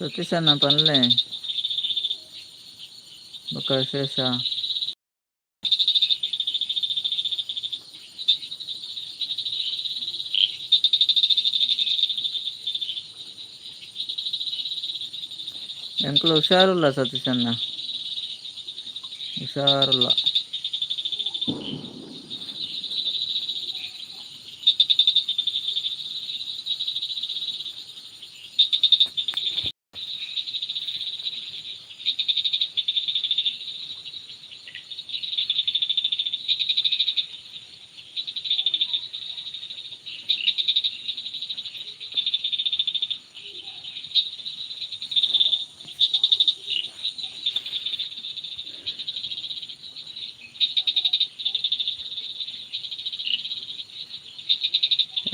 ಸತೀಶಣ್ಣ ಪನ್ಲೆ ಬೊಕ್ಕ ವಿಶೇಷ. ಎಂಕ್ಲು ಹುಷಾರಿಲ್ಲ ಸತೀಶಣ್ಣ, ಹುಷಾರಿಲ್ಲ.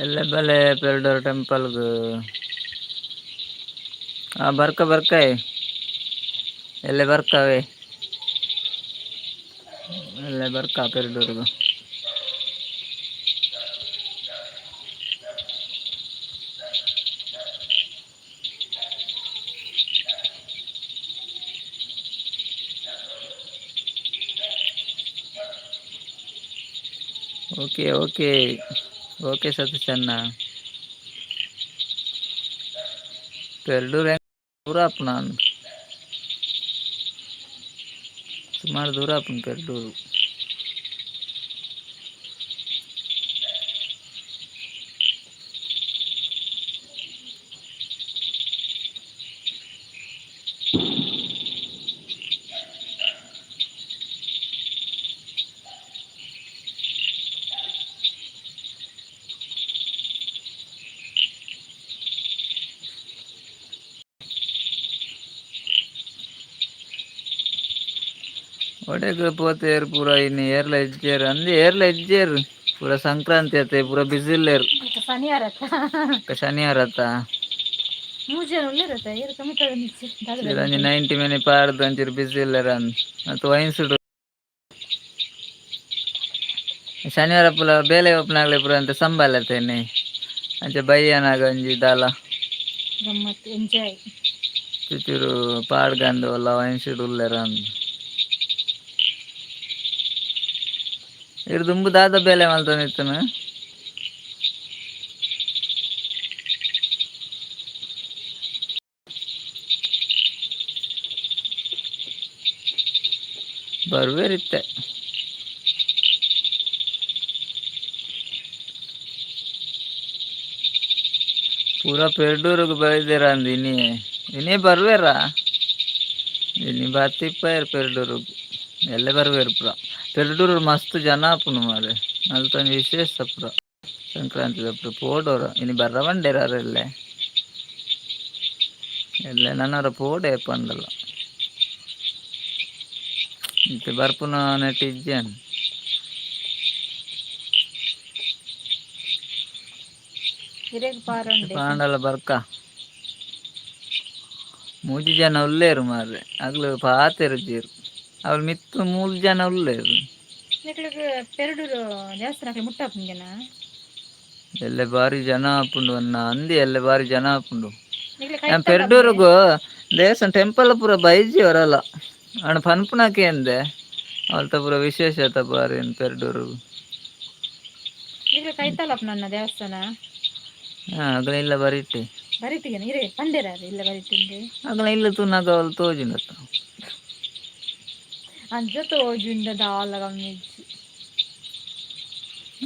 ಎಲ್ಲ ಬಲೆ ಪೆರ್ಡೂರ್ ಟೆಂಪಲ್ಗು ಬರ್ಕ ಬರ್ಕಾಯ್ ಎಲ್ಲ ಬರ್ಕಾವೆ ಎಲ್ಲ ಬರ್ಕ ಪೆರ್ಡೂರ್ಗು. ಓಕೆ ಓಕೆ ಓಕೆ ಸತೀಶಣ್ಣ. ಪೆರ್ಡೂರ್ ದೂರ ಆಪುಂಡು, ಸುಮಾರು ದೂರ ಆಪುಂಡು ಪೆರ್ಡೂರು. ಒಡೆಗ್ ಪೋತೆರ್ ಪೂರ ಇನ್ನು ಏರ್ಲ ಇಜ್ಜೆರ್ ಅಂದ್ ಏರ್ಲ ಇಜ್ಜೆರ್ ಪೂರ ಸಂಕ್ರಾಂತಿ ಅತ್ತೆ ಪೂರ ಬಿಸಿಲೇರ್ ಶನಿವಾರತ್ತ ಒಂಜಿ 90 ಮಿನಿ ಪಾಡ್ದ್ ಒಂಚೂರು ಬಿಸಿ ಇಲ್ಲೆರ್ ಅಂದ್ ಮತ್ತು ವೈನ್ಸುಡು ಶನಿವಾರ ಪುಲ ಬೇಲೆ ಓಪನಾಗ್ಲೆ ಪೂರ ಅಂತೆ ಸಂಬಾಲತೆನೆ ಅಂಚೆ ಬಯ್ಯನಾಗ ಒಂಜಿ ದಾಲ ಗಮ್ಮತ್ ಎಂಜಾಯ್ ಚೂರು ಪಾಡ್ಗಂದು ಒಲ್ಲ ವೈನ್ಸುಡು ಉಲ್ಲೆರ್ ಅಂದ್. ಇರ್ ದುಂಬು ದಾದ ಬೇಲೆ ಮಲ್ತೊಂದಿತ್ತುನ ಬರ್ವೇರಿತ್ತೆ. ಪೂರ ಪೆರ್ಡೂರ್ಗ್ ಬೈದೆರ್ ಅಂದ್ ಇನ್ನಿಯೇ ಬರ್ವೇರ ಇನ್ನಿ ಬತ್ತಿಪ್ಪಯರ್ ಪೆರ್ಡೂರ್ಗ್ ಎಲ್ಲೆ ಬರ್ವೇರ್ ಪೂರ. ಪೆರ್ಡೂರ್ ಮಸ್ತ್ ಜನ ಆಪುಂಡು ಮಾರ್ರೆ ಅಲ್ತೊಂಜಿ ವಿಶೇಷ ಪೂರ ಸಂಕ್ರಾಂತಿದಪುರ ಪೋಡೋರ ಇನ್ನು ಬರ್ರ ಬಂಡೆರ್ ಅರೆಲ್ಲೆ ಎಲ್ಲೆ ನನರ ಪೋಡೆ ಪಂಡಲ ಇತ್ತೆ ಬರ್ಪುನ ನೆಟ್ ಇಜ್ಜೆನ್ ಪಾಂಡಲ ಬರ್ಕ ಮೂಜಿ ಜನ ಉಲ್ಲೇರ್ ಮಾರ್ರೆ ಅಕ್ಲ್ ಪಾತೆರ್ ಇಜ್ಜೆರ್ ಅವ್ಲು ಮಿತ್ತ್ ಮೂಲು ಜನ ಉಲ್ಲೇರ್. ಪೆರ್ಡೂರು ದೇವಸ್ಥಾನಕ್ಕೆ ಮುಟ್ಟಾಪುಂಗೆನಾ ಎಲ್ಲೆ ಬಾರಿ ಜನ ಆಪುಂಡು ಅನ್ನ ಅಂದಿ ಎಲ್ಲೆ ಬಾರಿ ಜನ ಆಪುಂಡು. ಪೆರ್ಡೂರ್ಗು ದೇವಸ್ಥಾನ ಟೆಂಪಲ್ ಪೂರ ಬೈಜಿ ಅವರಲ್ಲ ಆಂಡ ಪನ್ಪುನಕ ಎಂದೆ ಅಲ್ತ ಪೂರ ವಿಶೇಷತೆ ಬಾರಿ ಪೆರ್ಡೂರು ಕೈತಲಪ್ಪ ನನ್ನ ದೇವಸ್ಥಾನ ಅಗ್ಲ ಇಲ್ಲ ಬರಿಟ್ ಬರಿಟಿಗೆ ಇರೇ ಪಂಡೆರ ಇಲ್ಲ ಬರಿಟಿಂದೆ ಅಗ್ಲ ಇಲ್ಲ ತೂನಗ ಅವಳು ತೋಜುಂಡತ ಅಂಚ ತೋಜುಂಡ ದಾಲ ಕಮ್ಮಿಜ್ಜಿ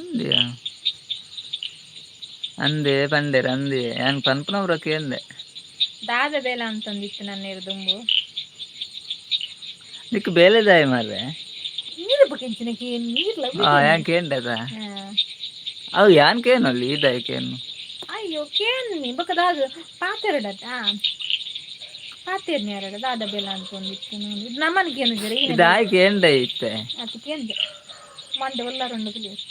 ಅಂದಿಯ ಅಂದೆ ಪಂಡೆರ ಅಂದೆ ಯಾನ್ ಪನ್ಪುನವ್ರಕ್ಕೆ ಎಂದೆ ದಾದ ಬೇಲ ಅಂತಂದಿತ್ತು ನನ್ನ ದುಂಬು ನಿಕ್ ಬೇಲೆದಾಯ ಮಾರ್ರೆ ನೀರು ಬಕೆಂಚಿನಕ್ಕೆ ನೀರ್ಲ ಯಾನ್ ಕೇಂಡದ ಅವು ಯಾನ್ ಕೇನಲ್ಲಿ ಇದಾಯ ಕೇನು ಅಯ್ಯೋ ಕೇನ್ನಿ ಬೊಕದಾದ ಪಾತೆರಡತ ಪಾತೆರ್ನಿ ದಾದ ಬೇಲ ಅಂತಂದಿತ್ತು ನಮ್ಮನಿಗೆ ಏನು ಇದಾಯ್ಕೆ ಎಂಡ ಇತ್ತೆ ಅದಕ್ಕೆ ಎಂದೆ ಮಂಡೆ ಒಲ್ಲಾರಂಡು ಕುಲಿಯರು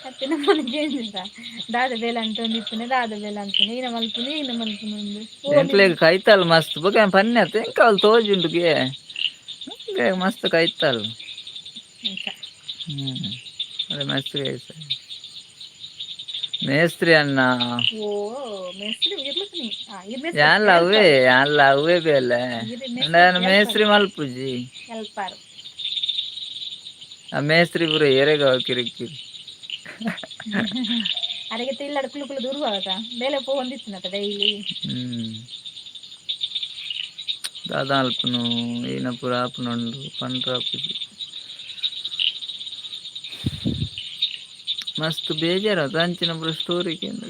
ಮತ್ತೆ ನಮ್ಮನಿಗೆ ಏನಿಲ್ಲ ದಾದ ಬೇಲ ಅಂತಂದಿತ್ತುನೆ ದಾದ ಬೇಲ ಅಂತಂದು ಈನ ಮಲ್ಪುನು ಈನ ಮಲ್ಪುನು ಎಂಕ್ಲೆಗ್ ಕೈತಲ್ ಮಸ್ತ್ ಬೊಕ ಪನ್ಯತ್ ಎಂಕ ಅವ್ಲು ತೋಜುಂಡುಗೆ ಮಸ್ತ್ ಕೈತಲ್ ಅದೇ ಮಸ್ತ್ ಕೈತ ಮೇಸ್ತ್ರಿ ಅನ್ನ ಓ ಮೇಸ್ತ್ರಿ ಯಾನ್ಲ ಅವೇ ಬೇಲೆ ಮೇಸ್ತ್ರಿ ಮಲ್ಪುಜಿ ಹೆಲ್ಪರ್ ಆ ಮೇಸ್ತ್ರಿ ಪೂರ ಏರೆಗ ಕಿರಿಕಿರಿ ಅಡಗತ್ತೆ ಇಲ್ಲ ಕುಲು ಕುಲು ದೂರುವಾಗದ ಬೇಲೆ ಪೋ ಹೊಂದಿತ್ತುನಕ ಡೈಲಿ ದಾದ ಅಲ್ಪನು ಈನ ಪೂರ ಆಪುನಂಡು ಪಂಡ್ರ ಆಪುಜಿ ಮಸ್ತ್ ಬೇಜಾರತ ಅಂಚಿನ ಪೂರ ಸ್ಟೋರಿ ಅಂದ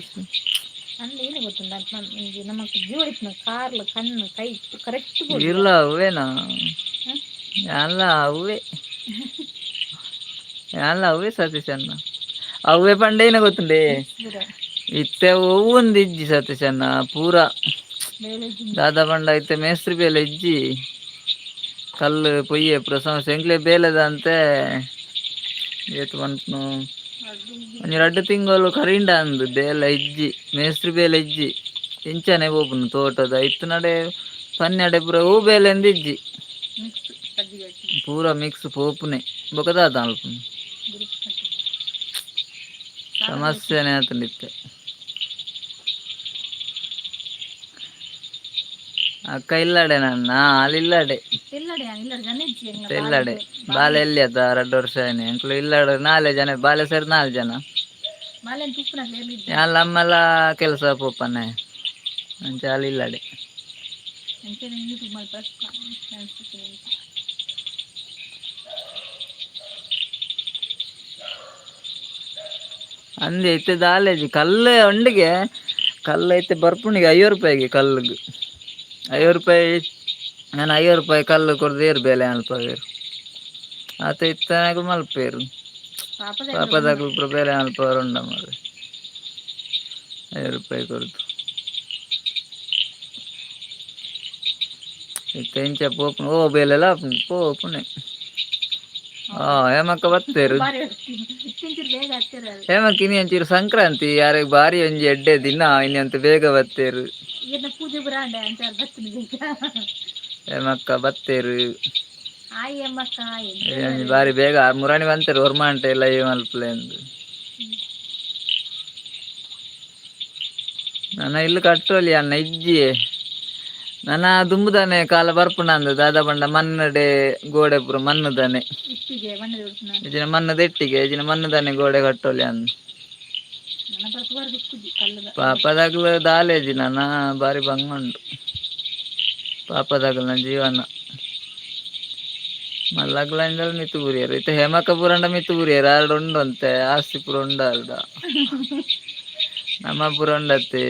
ಏನು ಗೊತ್ತುಂಟ ನಮ್ಮ ಜೀವಡಿನ ಕಾರ್ಲ ಕಣ್ಣು ಕೈ ಕರೆಕ್ಟ್ ಇಲ್ಲ ಅವೇನಾ ಎಲ್ಲ ಅವೇ ಎಲ್ಲ ಅವೇ ಸತೀಶ ಅನ್ನ ಅವೇ ಪಂಡೇನ ಗೊತ್ತುಂಡೆ ಇತ್ತೆ ಒಂದು ಇಜ್ಜಿ ಸತೀಶ ಅನ್ನ ಪೂರ ದಾದ ಪಂಡ ಇತ್ತೆ ಮೇಸ್ತ್ರಿ ಬೇಲೆ ಇಜ್ಜಿ ಕಲ್ಲು ಪೊಯ್ಯೆ ಪ್ರಸಮ ಶಂಕ್ಲೆ ಬೇಲೆದ ಅಂತೆ ಏತ್ ಪಂಪನು ಒಂಜಿ 2 ತಿಂಗಳು ಕರಿಂಡ ಅಂದು ಬೇಲೆ ಇಜ್ಜಿ ಮೇಸ್ತ್ರಿ ಬೇಲೆ ಇಜ್ಜಿ ಇಂಚನೆ ಪೋಪುನು ತೋಟದ ಇತ್ತು ನಡೆ ಪನ್ನೆಡೆ ಪೂರ ಹೂ ಬೇಲೆಂದು ಇಜ್ಜಿ ಪೂರ ಮಿಕ್ಸ್ ಪೋಪುನೆ ಬೊಕದಾದ ಅಲ್ಪುನು ಸಮಸ್ಯೆನೆ ಆತಂಡಿತ್ತೆ ಅಕ್ಕ ಇಲ್ಲಡೆ ನನ್ನ ಅಲ್ಲಿ ಇಲ್ಲಡೆ ಇಲ್ಲಡೆ ಬಾಲೆ ಎಲ್ಲಿ ಅದ 2 ವರ್ಷ ಏನಿ ಅಂಕ್ಲು ಇಲ್ಲಡೆ 4 ಜನ ಬಾಲೆ ಸೇರಿ 4 ಜನ ಎಲ್ಲ ನಮ್ಮೆಲ್ಲ ಕೆಲಸ ಪೋಪನೆ ಅಂಚ ಅಲ್ಲಿ ಇಲ್ಲಡೆ ಅಂದೆ ಇತ್ತೆ ದಾಲೇಜಿ ಕಲ್ಲು ಒಂಡಿಗೆ ಕಲ್ಲು ಐತೆ ಬರ್ಪುಣಿಗೆ 50 ರೂಪಾಯಿಗೆ ಕಲ್ಲುಗೆ 50 ರೂಪಾಯಿ ನಾನು 50 ರೂಪಾಯಿ ಕಲ್ಲು ಕೊರದೇರು ಬೇಲೆ ಅಲ್ಪವೇರು ಆತ ಇತ್ತನಾಗ ಮಲ್ಪೇರು ಪಾಪದಾಗಲು ಬೇರೆ ಅಲ್ಪವರು ಉಂಡ ಮಾರೆ 50 ರೂಪಾಯಿ ಕೊರದು ಇತ್ತ ಇಂಚ ಪೋಪುನು ಓ ಬೇಲೆಲ್ಲ ಪೋಪುನೆ ಹೇಮಕ್ಕ ಬತ್ತೇರು ಹೇಮಕ್ಕ ಇನಿ ಅಂಚೂರು ಸಂಕ್ರಾಂತಿ ಯಾರಿಗೆ ಬಾರಿ ಒಂಜಿ ಎಡ್ಡೆ ದಿನ ಇನ್ನಂತ ಬೇಗ ಬತ್ತೇರು ಹೇಮಕ್ಕ ಬತ್ತೇರು ಬಾರಿ ಬೇಗ ಮುರಾಣಿ ಬಂತೇರು ಹೊರ್ಮಾಂಟೆ ಎಲ್ಲ ಮಲ್ಪಲೆ ಎಂದು ನನ್ನ ಇಲ್ಲು ಕಟ್ಟೋಲಿ ಅನ್ನ ಇಜ್ಜಿ ನನ್ನ ದುಂಬುದಾನೆ ಕಾಲ ಬರ್ಪುಂಡು ಅಂದು ದಾದ ಪಂಡ ಮನ್ನಡೆ ಗೋಡೆ ಪೂರ ಮಣ್ಣದಾನೆ ಇಜಿನ ಮಣ್ಣದ ಇಟ್ಟಿಗೆ ಇಜಿನ ಮಣ್ಣದಾನೆ ಗೋಡೆ ಕಟ್ಟೋಲಿ ಅಂದು ಪಾಪದಾಗ್ಲು ದಾಲೇಜಿ ನನ್ನ ಬಾರಿ ಬಂಗ ಉಂಡು ಪಾಪದಾಗಲ ಜೀವನ ಮಲ್ಲಗ್ಲಂಡ ಮಿತ್ತು ಪುರಿಯರು ಇತ್ತೆ ಹೇಮಕ ಪುರಂಡ ಮಿತ್ತು ಪುರಿಯರು 2 ಉಂಡು ಅಂತೆ ಆಸ್ತಿ ಪೂರ ಉಂಡಾಲ್ಡ ನಮ್ಮ ಪೂರ ಉಂಡತ್ತೆ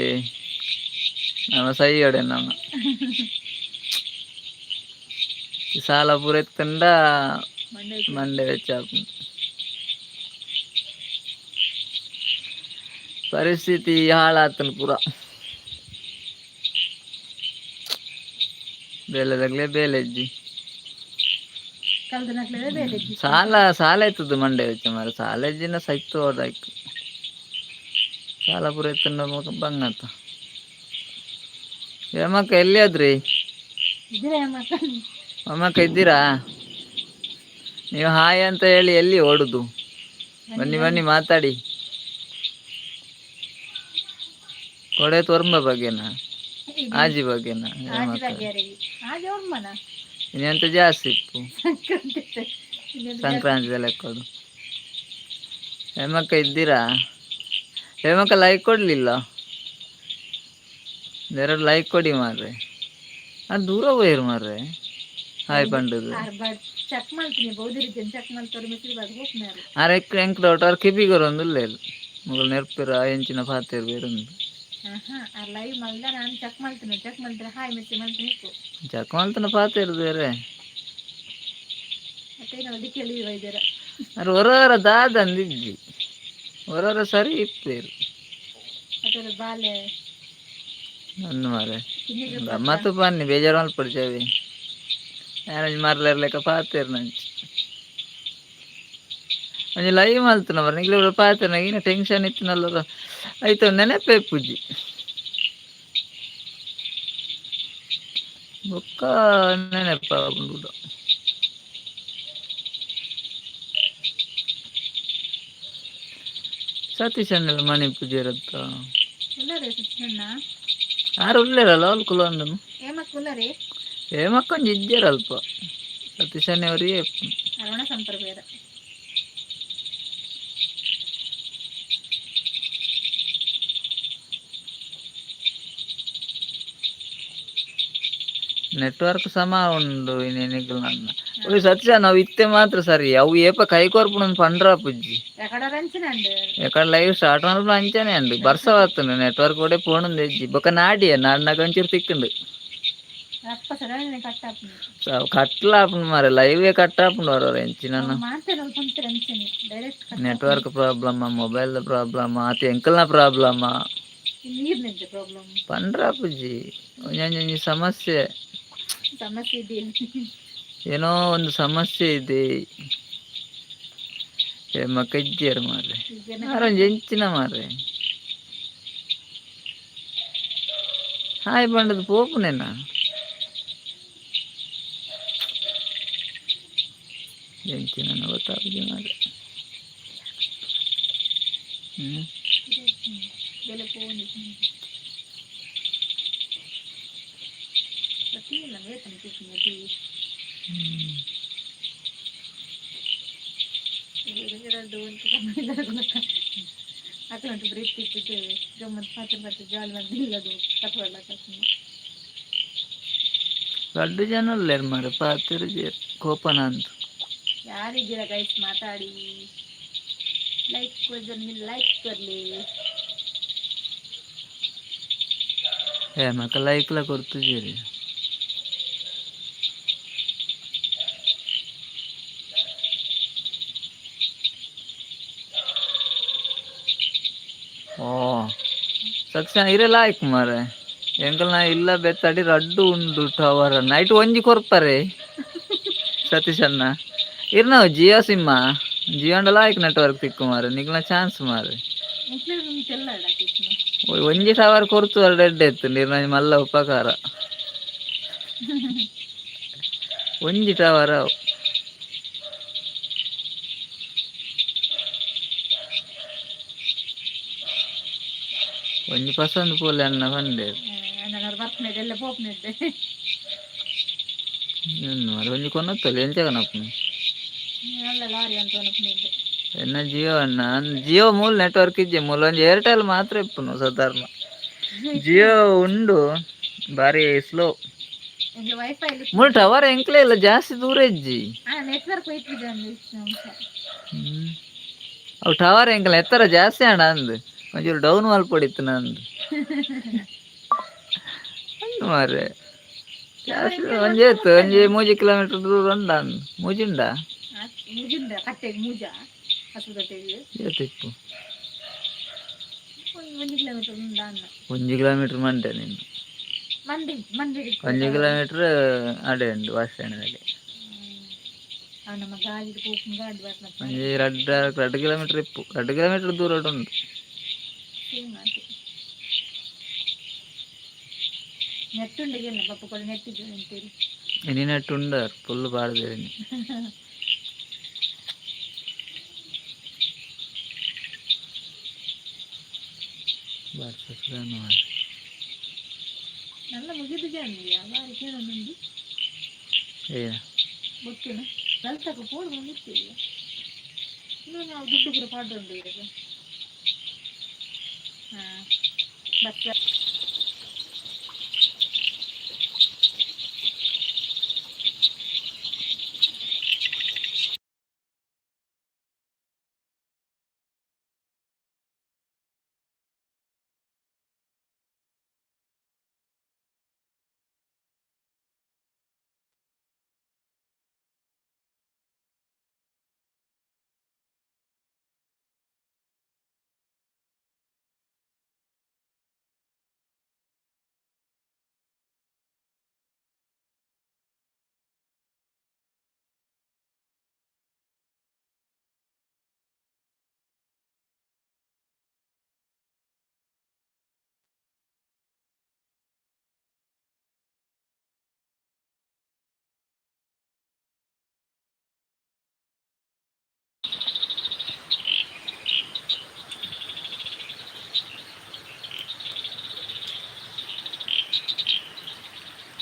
ನಮ್ಮ ಸೈಯೊಡೆ ನಮ್ಮ ಸಾಲ ಪೂರ ಎತ್ತಂಡ ಮಂಡೆ ವೆಚ್ಚಾಪು ಪರಿಸ್ಥಿತಿ ಹಾಳಾತನ ಪೂರ ಬೇಲೆದಾಗ್ಲೇ ಬೇಲೆ ಇಜ್ಜಿ ಸಾಲ ಇತ್ತದು ಮಂಡೆ ವೆಚ್ಚ ಮಾರ ಸಾಲ ಇಜ್ಜಿನ ಸೈತು ಹೋದಾಯ್ತು ಸಾಲ ಪೂರ ಎತ್ತಂಡ ಬಂಗತ್ತ ಹೇಮಕ್ಕ ಎಲ್ಲಿ ಆದ್ರಿ ಅಮ್ಮಕ್ಕ ಇದ್ದೀರಾ ನೀವು ಹಾಯ್ ಅಂತ ಹೇಳಿ ಎಲ್ಲಿ ಓಡುದು ಬನ್ನಿ ಬನ್ನಿ ಮಾತಾಡಿ ಕೊಡೆ ತೋರ್ಂಬ ಬಗ್ಗೆನಾ ಆಜಿ ಬಗ್ಗೆನಾ ಇನ್ನೆಂತ ಜಾಸ್ತಿ ಇತ್ತು ಸಂಕ್ರಾಂತಿ ಲೆಕ್ಕೋದು ಹೇಮಕ್ಕ ಇದ್ದೀರಾ ಹೇಮಕ್ಕ ಲೈಕ್ ಕೊಡ್ಲಿಲ್ಲ 2 ಲೈಕ್ ಕೊಡಿ ಮಾರ್ರೆ ಅದು ದೂರ ಹೋಯ್ರು ಮಾರ್ರೆ ಹಾಯ್ ಪಂಡದು ಅರೆ ಎಂಕ್ ಡೌಟ್ ಕಿಪಿ ಕೊರೊಂದುಲ್ಲೇರು ಮುಗಲ್ ನೆರ್ಪೆರ ಎಂಚಿನ ಪಾತೆರ್ ಬೇರೊಂದು ಚೆಕ್ ಮಲ್ತನ ಪಾತೆರ್ ಬೇರೆ ಅರೆ ಹೊರವರ ದಾದಂದಿಜ್ಜಿ ಹೊರವರ ಸರಿ ಇಪ್ಪೇರು ಒಂದು ಮಾರೆ ಗಮ್ಮತ್ತು ಬನ್ನಿ ಬೇಜಾರು ಮಲ್ಪಡ್ಚೇವಿ ಮ್ಯಾರೇಜ್ ಮಾರ್ಲೆರ್ಲೆಕ್ಕ ಪಾತೆರ್ ನಂಚಿ ಒಂಜಿ ಲೈವ್ ಮಲ್ತನ ಬರ ನಿಗ್ಲ ಪಾತೆರ್ನ ಈನ ಟೆನ್ಷನ್ ಇತ್ತಿನಲ್ಲ ಆಯ್ತು ನೆನಪೇ ಪೂಜಿ ಬೊಕ್ಕ ನೆನಪ ಉಂಡು ಸತೀಶ್ ಅಣ್ಣೆಲ್ಲ ಮನೆ ಪೂಜೆ ಇರುತ್ತ ಯಾರು ಉಳ್ಳೇರಲ್ಲ ಅವ್ರು ಕುಲಂದನು ಏಮಕ್ಕೊಂದು ಇದ್ದೀರ ಅಲ್ಪ ಸತೀಶ್ ಅವರಿಗೆ ಅರವಣ ಸಂಪ್ರದಾಯ ನೆಟ್ವರ್ಕ್ ಸಮ ಉಂಡು ಇನ್ನೇನಿಲ್ಲ ನನ್ನ ಸತ್ಯ ನಾವು ಇತ್ತೆ ಮಾತ್ರ ಸರಿ ಅವು ಏಪ ಕೈ ಕೊರ್ಪುಣ ಪಂಡ್ರ ಪುಜ್ಜಿ ಎಕಡೆ ಲೈವ್ ಸ್ಟಾರ್ಟ್ ಮಾಡ್ಬಿಟ್ಟು ಅಂಚನೆ ಅಂಡು ಬರ್ಸ ಬರ್ತುಂಡು ನೆಟ್ವರ್ಕ್ ಕೂಡ ಫೋನ್ ತೆಜ್ಜಿ ಬೊಕ್ಕ ನಾಡಿಯ ನಾಡ್ನಾಗ ಒಂಚೂರು ತಿಕ್ಕುಂಡು ಕಟ್ಲಾಪುಂಡು ಮಾರೆ ಲೈವೇ ಕಟ್ಟಾಪುಂಡು ಅವರವ್ರ ಎಂಚಿನ ನೆಟ್ವರ್ಕ್ ಪ್ರಾಬ್ಲಮ್ ಮೊಬೈಲ್ ಪ್ರಾಬ್ಲಮ್ ಆತ ಎಂಕಲ್ನ ಪ್ರಾಬ್ಲಮ್ ಪಂಡ್ರ ಪುಜ್ಜಿ ಒಂಜಿ ಸಮಸ್ಯೆ ಏನೋ ಒಂದು ಸಮಸ್ಯೆ ಇದೆ ಮಕ್ಕಜ್ಜಿಯರು ಮಾರ್ರೆ ಯಾರೊಂದು ಎಂಚಿನ ಮಾರ್ರೆ ಹಾಯ್ ಬಂಡದು ಪೋಪುನೇನ ಎಂಚಿನ ಗೊತ್ತಾಗುದು ಮಾರ್ರೆ ದೊಡ್ಡ ಜನ ಅಲ್ಲೇರು ಮಾರ್ರೆ ಪಾತಿರು ಕೋಪನ ಅಂತ ಯಾರಿದ್ದೀರಾ ಗೈಸ್ ಮಾತಾಡಿ ಲೈಕ್ ಲೈಕ್ ಕೊರ್ಲಿ ಮಕ್ಕ ಲೈಕ್ಲ ಕೊಡ್ತಿದ್ದೀರಿ ಓ ಸಕ್ಷಣ ಇರಲ್ಲ ಆಯ್ತು ಮಾರೆ ಎಂಕಲ್ ನಾ ಇಲ್ಲ ಬೆತ್ತಡಿ ರಡ್ಡು ಉಂಡು ಟವರ್ ನೈಟ್ ಒಂಜಿ ಕೊರ್ಪರೆ ಸತೀಶ್ ಅಣ್ಣ ಇರ್ನಾವ್ ಜಿಯೋ ಸಿಮ್ಮ ಜಿಯೋ ಲಾಯ್ಕ್ ನೆಟ್ವರ್ಕ್ ತಿಕ್ಕು ಮಾರೆ ನಿಕ್ಲ ಚಾನ್ಸ್ ಮಾರೆ ಒಂಜಿ ಟವರ್ ಕೊರ್ತು ರೆಡ್ ಎತ್ತು ನಿರ್ನ ಮಲ್ಲ ಉಪಕಾರ ಒಂಜಿ ಟವರ್ ಅವು ಒಂಜಿ ಪಸಂದ್ ಪೋಲೆ ಅನ್ನ ಬಂದೆ ಒಂಜಿ ಕೊನತ್ತಲ್ಲ ಎಂಚಗನಪ್ಪು ಎನ್ನ ಜಿಯೋ ಅಣ್ಣ ಜಿಯೋ ಮೂಲ ನೆಟ್ವರ್ಕ್ ಇಜ್ಜೆ ಮೂಲ ಒಂಜಿ ಏರ್ಟೆಲ್ ಮಾತ್ರ ಇಪ್ಪುನು ಸಾಧಾರಣ ಜಿಯೋ ಉಂಡು ಬಾರಿ ಸ್ಲೋ ಮೂಲ ಟವರ್ ಎಂಕ್ಲೇ ಇಲ್ಲ ಜಾಸ್ತಿ ದೂರ ಇಜ್ಜಿ ಅವು ಟವರ್ ಎಂಕಲ್ ಎತ್ತರ ಜಾಸ್ತಿ ಅಣ್ಣ ಅಂದು ಒಂಚೂರು ಡೌನ್ ಮಲ್ಪೊಡಿತ್ತು ನಂದು ಮಾರೆ ಒಂಜಿ ಎತ್ತು ಒಂಜಿ 3 ಕಿಲೋಮೀಟರ್ ದೂರ ಉಂಡ ಮೂಜಿ ಉಂಡ ಒಂಜಿ ಕಿಲೋಮೀಟರ್ ಮಂಡೆ ನೀನು 1 ಕಿಲೋಮೀಟರ್ ಅಡೆ ಉಂಡು ಬಸ್ ಸ್ಟ್ಯಾಂಡ್ನಲ್ಲಿ ಒಂಜಿ 2 ಕಿಲೋಮೀಟರ್ ಇಪ್ಪು 2 ಕಿಲೋಮೀಟರ್ ದೂರ ಉಂಡು ಇನಿ ನೆಟ್ ಉಂಡು ಫುಲ್ ಬಾಳ್ದೇನಿ നല്ല ಮುಗಿದಿದೆಯಾ ಗೊತ್ತಿಲ್ಲ ಕಲ್ತಕ್ಕೆ ಫೋನ್ ಬಂದಿರ್ತೀವಿ ಇನ್ನೂ ನಾವು ದುಡ್ಡು ಕೂಡ ಪಾಡುಂಡು ಹಾಂ ಬಸ್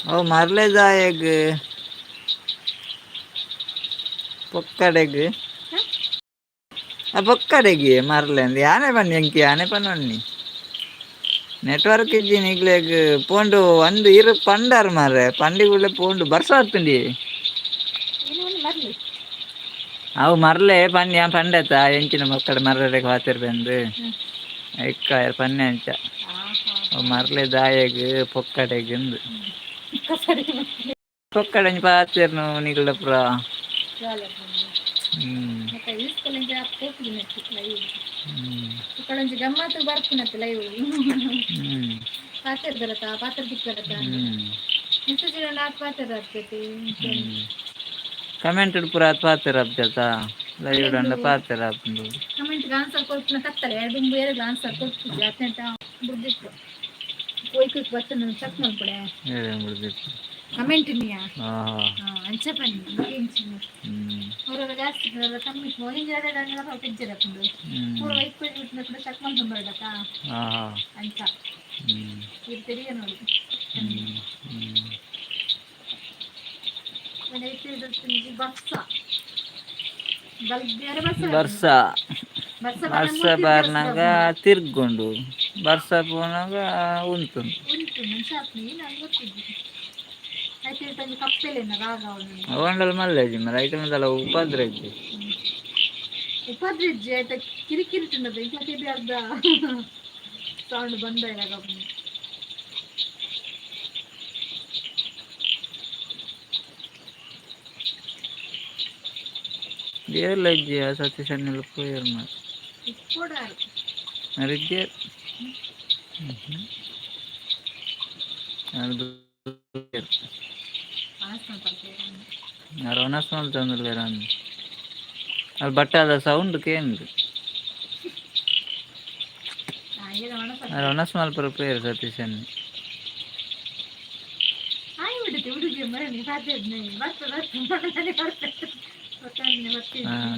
ಓ ಮರಳೆ ಜಾಯಗ್ ಪೊಕ್ಕಡೆಗ್ ಪೊಕ್ಕಡೆಗೆ ಮರಲೆಂದು ಯಾನೆ ಬನ್ನಿ ಎಂಕಿ ಯಾನೆ ಪನ್ನಿ ನೆಟ್ವರ್ಕ್ ಇಜ್ಜಿನ ಈಗ್ಲೇಗ್ ಪೋಂಡು ಒಂದು ಇರು ಪಂಡಾರ ಮಾರ್ರೆ ಪಂಡಿಗುಳ್ಳೆ ಪೋಂಡು ಬರ್ಸ ಹೊತ್ತುಂಡಿ ಅವು ಮರಲೆ ಪಂಡಿ ಪಂಡತ ಎಂಚಿನ ಮಕ್ಕಳ ಮರಕ್ಕೆ ಹಾತಿರ್ ಬಂದು ಎಕ್ಕ ಪನ್ನೆ ಅಂಚ ಮರಲೆ ದಾಯಗ್ ಪೊಕ್ಕಡೆಗಂದು ಪೊಕ್ಕಡೆ ಪಾತೆರ್ನು ನಿಕುಲ್ಡ ಪುರ ఇక్కడ గమ్మత్తు బరుకున్నట్టు లైవ్ పాత్ర దొరక పాత్ర తిక్కడత ಮೆಸೇಜ್ ನಾಲ್ಕು ಪಾತ್ರೆ ಆಗ್ತೈತಿ ಕಮೆಂಟ್ ಪೂರ ಪಾತ್ರೆ ಆಗ್ತೈತ ಲೈವ್ ಡಂಡ ಪಾತ್ರೆ ಆಗ್ತದೆ ಕಮೆಂಟ್ ಆನ್ಸರ್ ಕೊಡ್ತೀನಿ ತಕ್ಕಲೆ ಎರಡು ಬೇರೆ ಆನ್ಸರ್ ಕೊಡ್ತಿದ್ದೆ ಅತ್ಯಂತ ಬಿಡ್ದಿತ್ತು ಹೋಯ್ತು ಬರ್ತನ ಚೆಕ್ ಮಾಡ್ಕೊಡೆ ಬಿಡ್ದಿತ್ತು ಕಮೆಂಟ್ ನೀಯಾ ಅಂಚೆ ಬನ್ನಿ ಅವ್ರವ್ರ ಜಾಸ್ತಿ ಕಮ್ಮಿ ಹಿಂಗೆ ತೆಜ್ಜಿರಕೊಂಡು ಪೂರ ವೈಟ್ ಬಿಟ್ಟು ಕೂಡ ಚೆಕ್ ಮಾಡ್ಕೊಂಡ್ಬರ್ದಕ್ಕ ಅಂತ ಇದು ತೆರಿಗೆ ನೋಡಿ ಬರ್ಸ ಬರ್ಸ ಬಾರ್ನಾಗ ತಿರ್ಗೊಂಡು ಬರ್ಸ ಪೋನಾಗ ಉಂಟುಂಟು ಅವಂಡಲ್ ಮಲ್ಲೇಜಿ ಮರ ಐಟಮದಲ್ಲ ಉಪದ್ರಜ್ಜಿ ಉಪದ್ರಜ್ಜಿ ಆಯ್ತಾ ಕಿರಿಕಿರಿ ತಿನ್ನದು ಇಂಟ್ಲಕ್ಕೆ ಅರ್ಧ ಸೌಂಡ್ ಬಂದ ಇವಾಗ ಏರ್ಲಜ್ಜಿ ಸತಿ ಸಣ್ಣ ಪೋಯರ್ ಮಾಡಿ ಅರಿದ್ದೆ రవణాస్మాలు చంద్రులేరా అది బట్ట సౌండ్ కేంద్ర రవణాస్మాలు ప్రిపేర్ సతీష్ అన్ని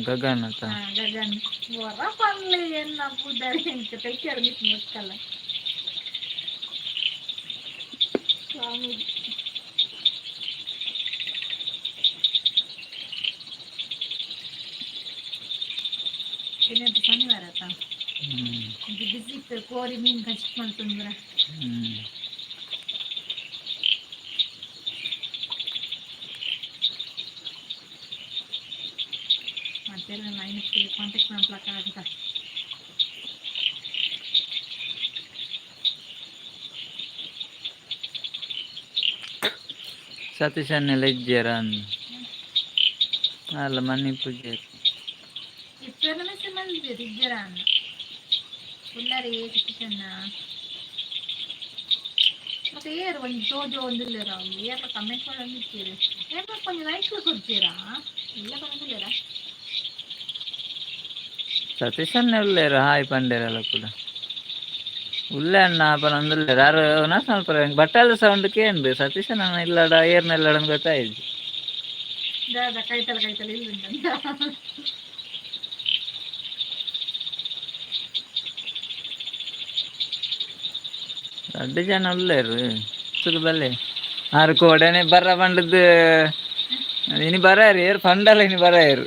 గగన్ గగన్ పనులు ఎన్న ఇంకా తెచ్చారు మీకు ముక్కల ಶನಿವಾರ ಬಿಸಿ ಕೋರಿ ಮೀನು ಕಷ್ಟ ಮಾಡ್ತಂದ್ರ ಮತ್ತೆ ಲೈನ್ ಕಾಂಟ್ಯಾಕ್ಟ್ ಮಾಡ್ಲಕ್ಕ ಸತೀಶ್ ಅನ್ನೆಲ್ಲ ಇದ್ದೀರ ಅಲ್ಲ ಮನೆ ಪೂಜೆ ಇದ್ದೀರ ಅನ್ನ ಉಳ್ಳಾರಿ ಸತೀಶನ್ನ ಮತ್ತೆ ಏರು ಒಂದು ಜೋಜೋ ಒಂದಿಲ್ಲರ ಅವ್ನು ಏರ್ಲ ಕಮೆಂಟ್ ಮಾಡಿ ನಿಂತೀರಿ ಏನ ಕೊಂಚ ಲೈಕ್ ಕೊಡ್ತೀರಾ ಇಲ್ಲ ಬಂದಿಲ್ಲರ ಸತೀಶ್ ಅನ್ನ ಉಳ್ಳೇರ ಹಾಯ್ ಪಂಡೇರಲ್ಲ ಕೂಡ ಉಳ್ಳೆ ಅಣ್ಣ ಅಪ್ಪ ನಂದುಲ್ಲೇರ ಯಾರು ನಾ ಸ್ವಲ್ಪ ಬಟ್ಟೆಲ್ಲ ಸೌಂಡ್ಗೆ ಏನು ಸತೀಶ್ ಅಣ್ಣ ಇಲ್ಲಡ ಏರ್ನೆಲ್ಲಡ ಗೊತ್ತಾಯ್ತು ಕೈತಲ ಕೈತಲ ಇಲ್ಲ ದೊಡ್ಡ ಜನ ಉಳ್ಳೇರು ಸುಖ ಬಲ್ಲೆ ಆರು ಕೋಡನೆ ಬರ್ರ ಪಂಡದ್ದು ಇನಿ ಬರಾರು ಏರು ಪಂಡಲ್ಲ ಇನಿ ಬರಾರು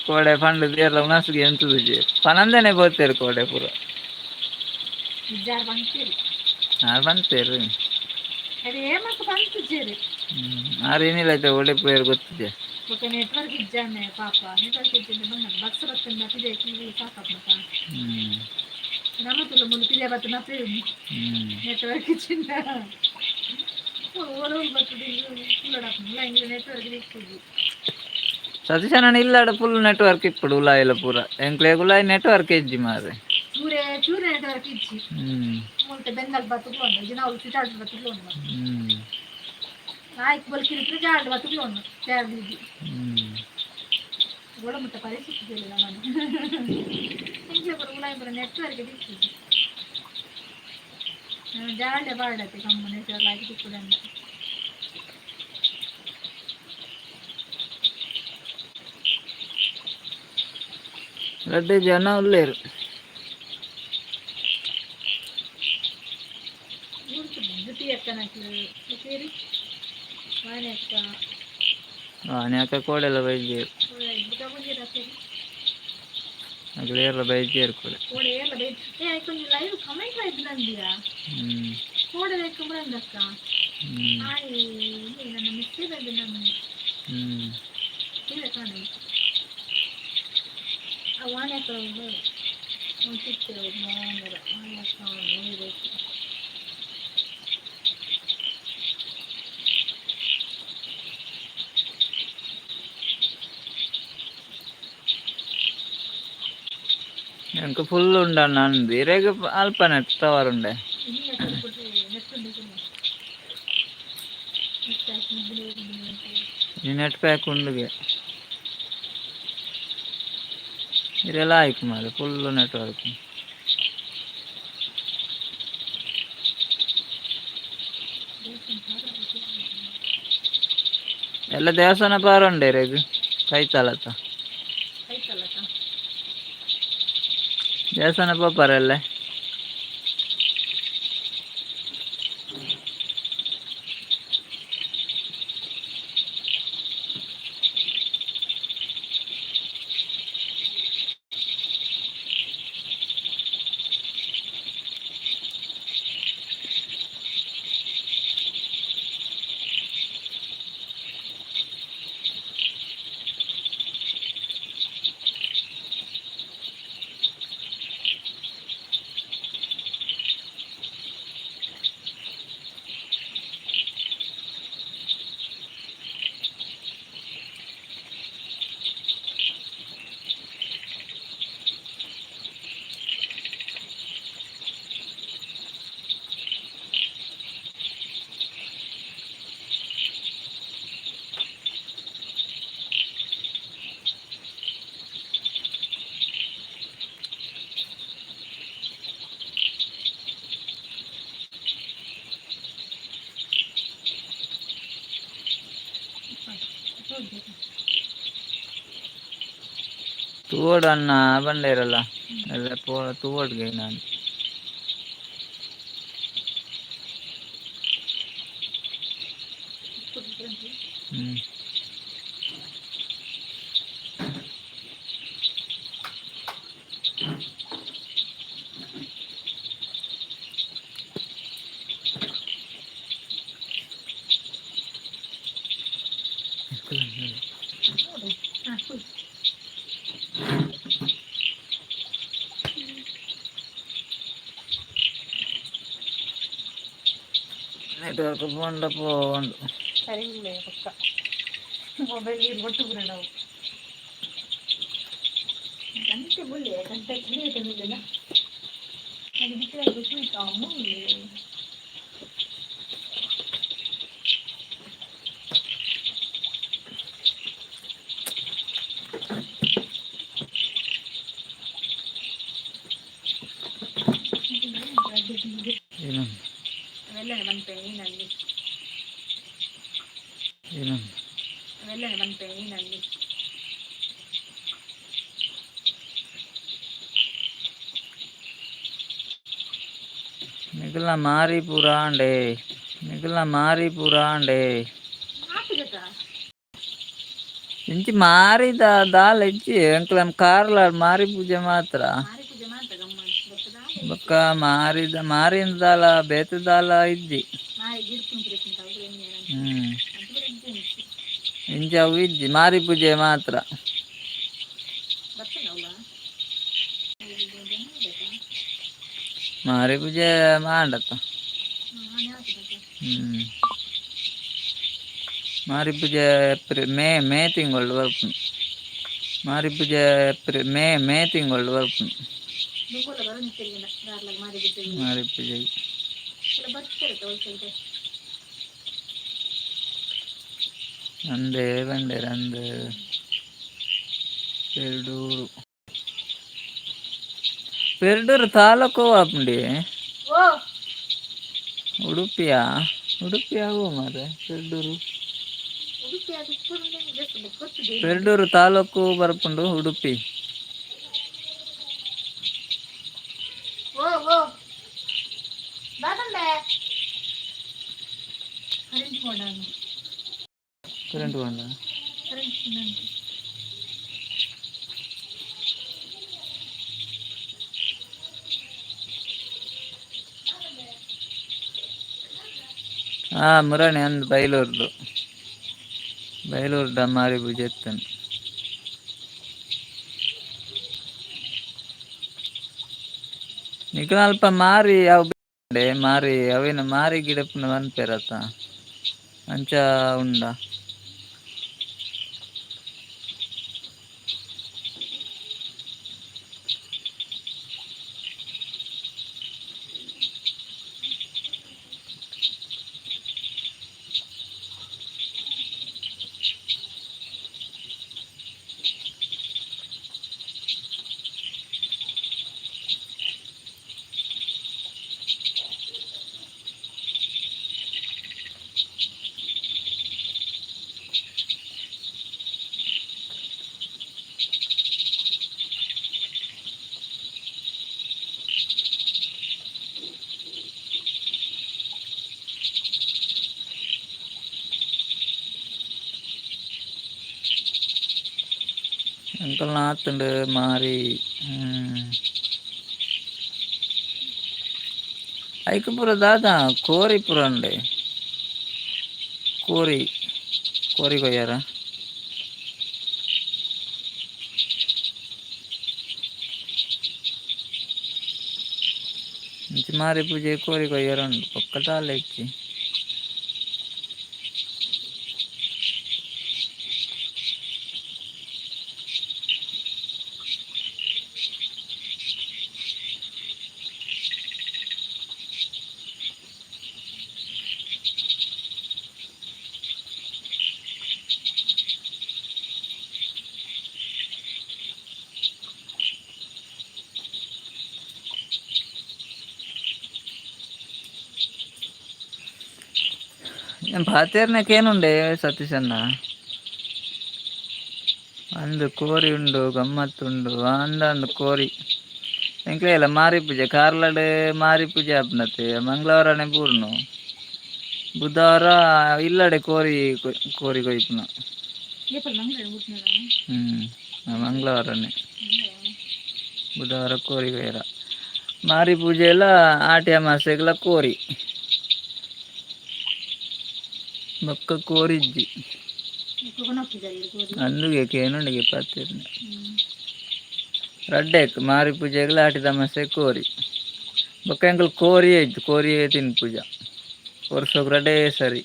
ಕೋಡೆ ಪಂಡದ್ದು ಏರ್ಲ ಉಣಸ್ಗೆ ಎಂತದು ಪನಂದನೆ ಬೋತೇರು ಕೋಡೆ ಪೂರ ಆರು ಬಂತೇರು ಆರು ಏನಿಲ್ಲ ಆಯ್ತಾ ಒಳ್ಳೆ ಪೇರು ಗೊತ್ತಿದೆ ನೆಟ್ವರ್ಕ್ ಇದ್ದಾನೆ ಪಾಪ ನೆಟ್ವರ್ಕ್ ಇದ್ದ ಬಕ್ಸ ಬರ್ತದೆ ನಮ್ಮತ್ತಲ್ಲ ಮುಂದೆ ಪಿದೆ ಬರ್ತದೆ ಮತ್ತೆ ನೆಟ್ವರ್ಕ್ ಇಚ್ಚಿಂದ ಸತೀಶ್ ಅಣ್ಣ ಇಲ್ಲಾಡ ಫುಲ್ ನೆಟ್ವರ್ಕ್ ಇಪ್ಪಡು ಉಲಾಯಿಲ್ಲ ಪೂರ ಎಂಕ್ಲೆ ಉಲಾಯಿ ನೆಟ್ವರ್ಕ್ ಇಜ್ಜಿ ಮಾರೆ ಚೂರೆ ಚೂರೆ ನೆಟ್ವರ್ಕ್ ಇಜ್ಜಿ ಮುಂದೆ ಬೆಂಗಲ್ ಬರ್ತದೆ ಒಂದು ದಿನ ಅವ್ರು ಸಿಟಾಡ್ ಬರ್ತದೆ ಒಂದು ಆಯ್ತು ಬಲ್ಕಿರಿದ್ರೆ ಜಾಡ್ ಬರ್ತದೆ ಒಂದು ಜಾಡಿದ್ದಿ ಗೋಡಮುಟ್ಟ ಪರಿಸ್ಥಿತಿ ಇಲ್ಲ ನಾನು ಎಂಕ್ಲೆ ಬರ ಉಲಾಯಿ ಬರ ನೆಟ್ವರ್ಕ್ ಇಜ್ಜಿ ಜಾಡೆ ಬಾಡತ್ತೆ ಕಮ್ಮ ನೆಟ್ವರ್ಕ್ ಆಗಿ ತಿಕ್ಕುದಂಡ ದೊಡ್ಡ ಜನ ಉಳ್ಳೇರು ಜೊತೆ ಆನ್ಯಾಕ ಕೋಡೆಲ್ಲ ಬೈಜಿ ಅಗ್ಲೇರ್ಲ ಬೈಜಿ ಕೋಡೆ എനിക്ക് ഫുള്ളുണ്ടണ്ണ ഇരേക്ക് അല്പന എത്തവാറുണ്ടേ ಈ ನೆಟ್ ಪ್ಯಾಕ್ ಉಂಡಿಗೆ ಇದೆಲ್ಲ ಆಯ್ತು ಮಾರೆ ಫುಲ್ಲು ನೆಟ್ವರ್ಕ್ ಎಲ್ಲ ದೇವಸ್ಥಾನ ಪಾರುಂಡೆ ರೇಗು ಕೈತಲತ್ತ ದೇವಸ್ಥಾನ ಪಾರಲ್ಲೇ ತೂವೋಡು ಅನ್ನ ಬಂಡೆ ಇರಲ್ಲ ಎಲ್ಲ ತೂವೋಡ್ಗೆ ನಾನು ನೆಟ್ವರ್ಕ್ പോണ്ട് ನಿಖಿಲ್ನ ಮಾರಿ ಪುರಾಂಡೆ ಇಂಚಿ ಮಾರಿದ ದಾಲ್ ಹೆಚ್ಚಿ ಅಂಕಲ್ ಕಾರ್ಲ ಮಾರಿ ಪೂಜೆ ಮಾತ್ರ ಬೊಕ್ಕ ಮಾರಿನ ದಾಲ ಬೇತ ದಾಲ ಇಜ್ಜಿ ಇಂಚ ಅವು ಇಜ್ಜಿ ಮಾರಿ ಪೂಜೆ ಮಾತ್ರ ಮಾರಿ ಪೂಜೆ ಮಾಡತ್ತ ಮಾರಿ ಪೂಜೆ ಏಪ್ರಿಲ್ ಮೇ ತಿಂಗಳು ಬರ್ಪುನು ಮಾರಿ ಪೂಜೆ ಏಪ್ರಿಲ್ ಮೇ ತಿಂಗಳು ಬರ್ಪುನು ಮಾರಿ ಪೂಜೆಗೆ ಅಂದೆ ಬಂಡೇರ ಅಂದು ಪೆರ್ಡೂರು ತಾಲೂಕು ಆಪುಂಡಿ ಉಡುಪಿಯಾ ಹೋ ಮಾರೆ ಪೆರ್ಡೂರು ತಾಲೂಕು ಬರ್ಪುಂಡು ಉಡುಪಿ ಕರೆಂಟ್ ಬಂದ ಮುರಾಣಿ ಅಂದು ಬೈಲೂರ್ದ ಮಾರಿ ಪೂಜೆ ಎತ್ತನು ನಿಖನ ಅಲ್ಪ ಮಾರಿ ಯಾವ ಮಾರಿ ಅವೇನು ಮಾರಿ ಗಿಡಪ್ಪನ ಬಂದ್ಪೇರತ್ತ ಅಂಚ ಉಂಡ ಅಂಕಲ್ ನಾತುಂಡು ಮಾರಿ ಐಕ್ ಪೂರ ದಾದ ಕೋರಿ ಪೂರ ಉಂಡೆ ಕೋರಿ ಕೊಯ್ಯಾರ ಇಂಚ ಮಾರಿ ಪೂಜೆ ಕೋರಿ ಕೊಯ್ಯಾರ ಉಂಡು ಪೊಕ್ಕಟಾಲ ಇಚ್ಚಿ ಪಾತೇರ್ನಕ್ಕೇನುಂಡೆ ಸತೀಶ್ ಅಣ್ಣ ಅಂದು ಕೋರಿ ಉಂಡು ಗಮ್ಮತ್ತುಂಡು ಅಂದಂದು ಕೋರಿ ಎಂಕ್ಲೆ ಇಲ್ಲ ಮಾರಿ ಪೂಜೆ ಕಾರ್ಲಡ್ ಮಾರಿ ಪೂಜೆ ಆಪ್ನತೆ ಮಂಗಳವಾರನೇ ಪೂರ್ಣು ಬುಧವಾರ ಇಲ್ಲಡೆ ಕೋರಿ ಕೊಯ್ಪುನ ಮಂಗಳವಾರನೇ ಬುಧವಾರ ಕೋರಿ ಕೊಯ್ಯರ ಮಾರಿ ಪೂಜೆ ಎಲ್ಲ ಆಟಿ ಅಮಾಸೆಗಳ ಕೋರಿ ಬೊಕ್ಕ ಕೋರಿಜ್ಜಿ ಅಂದುಗೆ ಕೇನುಂಡಿಗೆ ಪಾತಿರ್ನೆ ರಡ್ಡೆಕ್ ಮಾರಿ ಪೂಜೆಗಳ ಆಟಿ ತಮಸೆ ಕೋರಿ ಬೊಕ್ಕ ಎಂಕಲ್ ಕೋರಿಯೇ ಇತ್ತು ಕೋರಿಯೇ ತಿನ್ ಪೂಜಾ ವರ್ಷಕ್ಕೆ ರಡ್ಡೇ ಸರಿ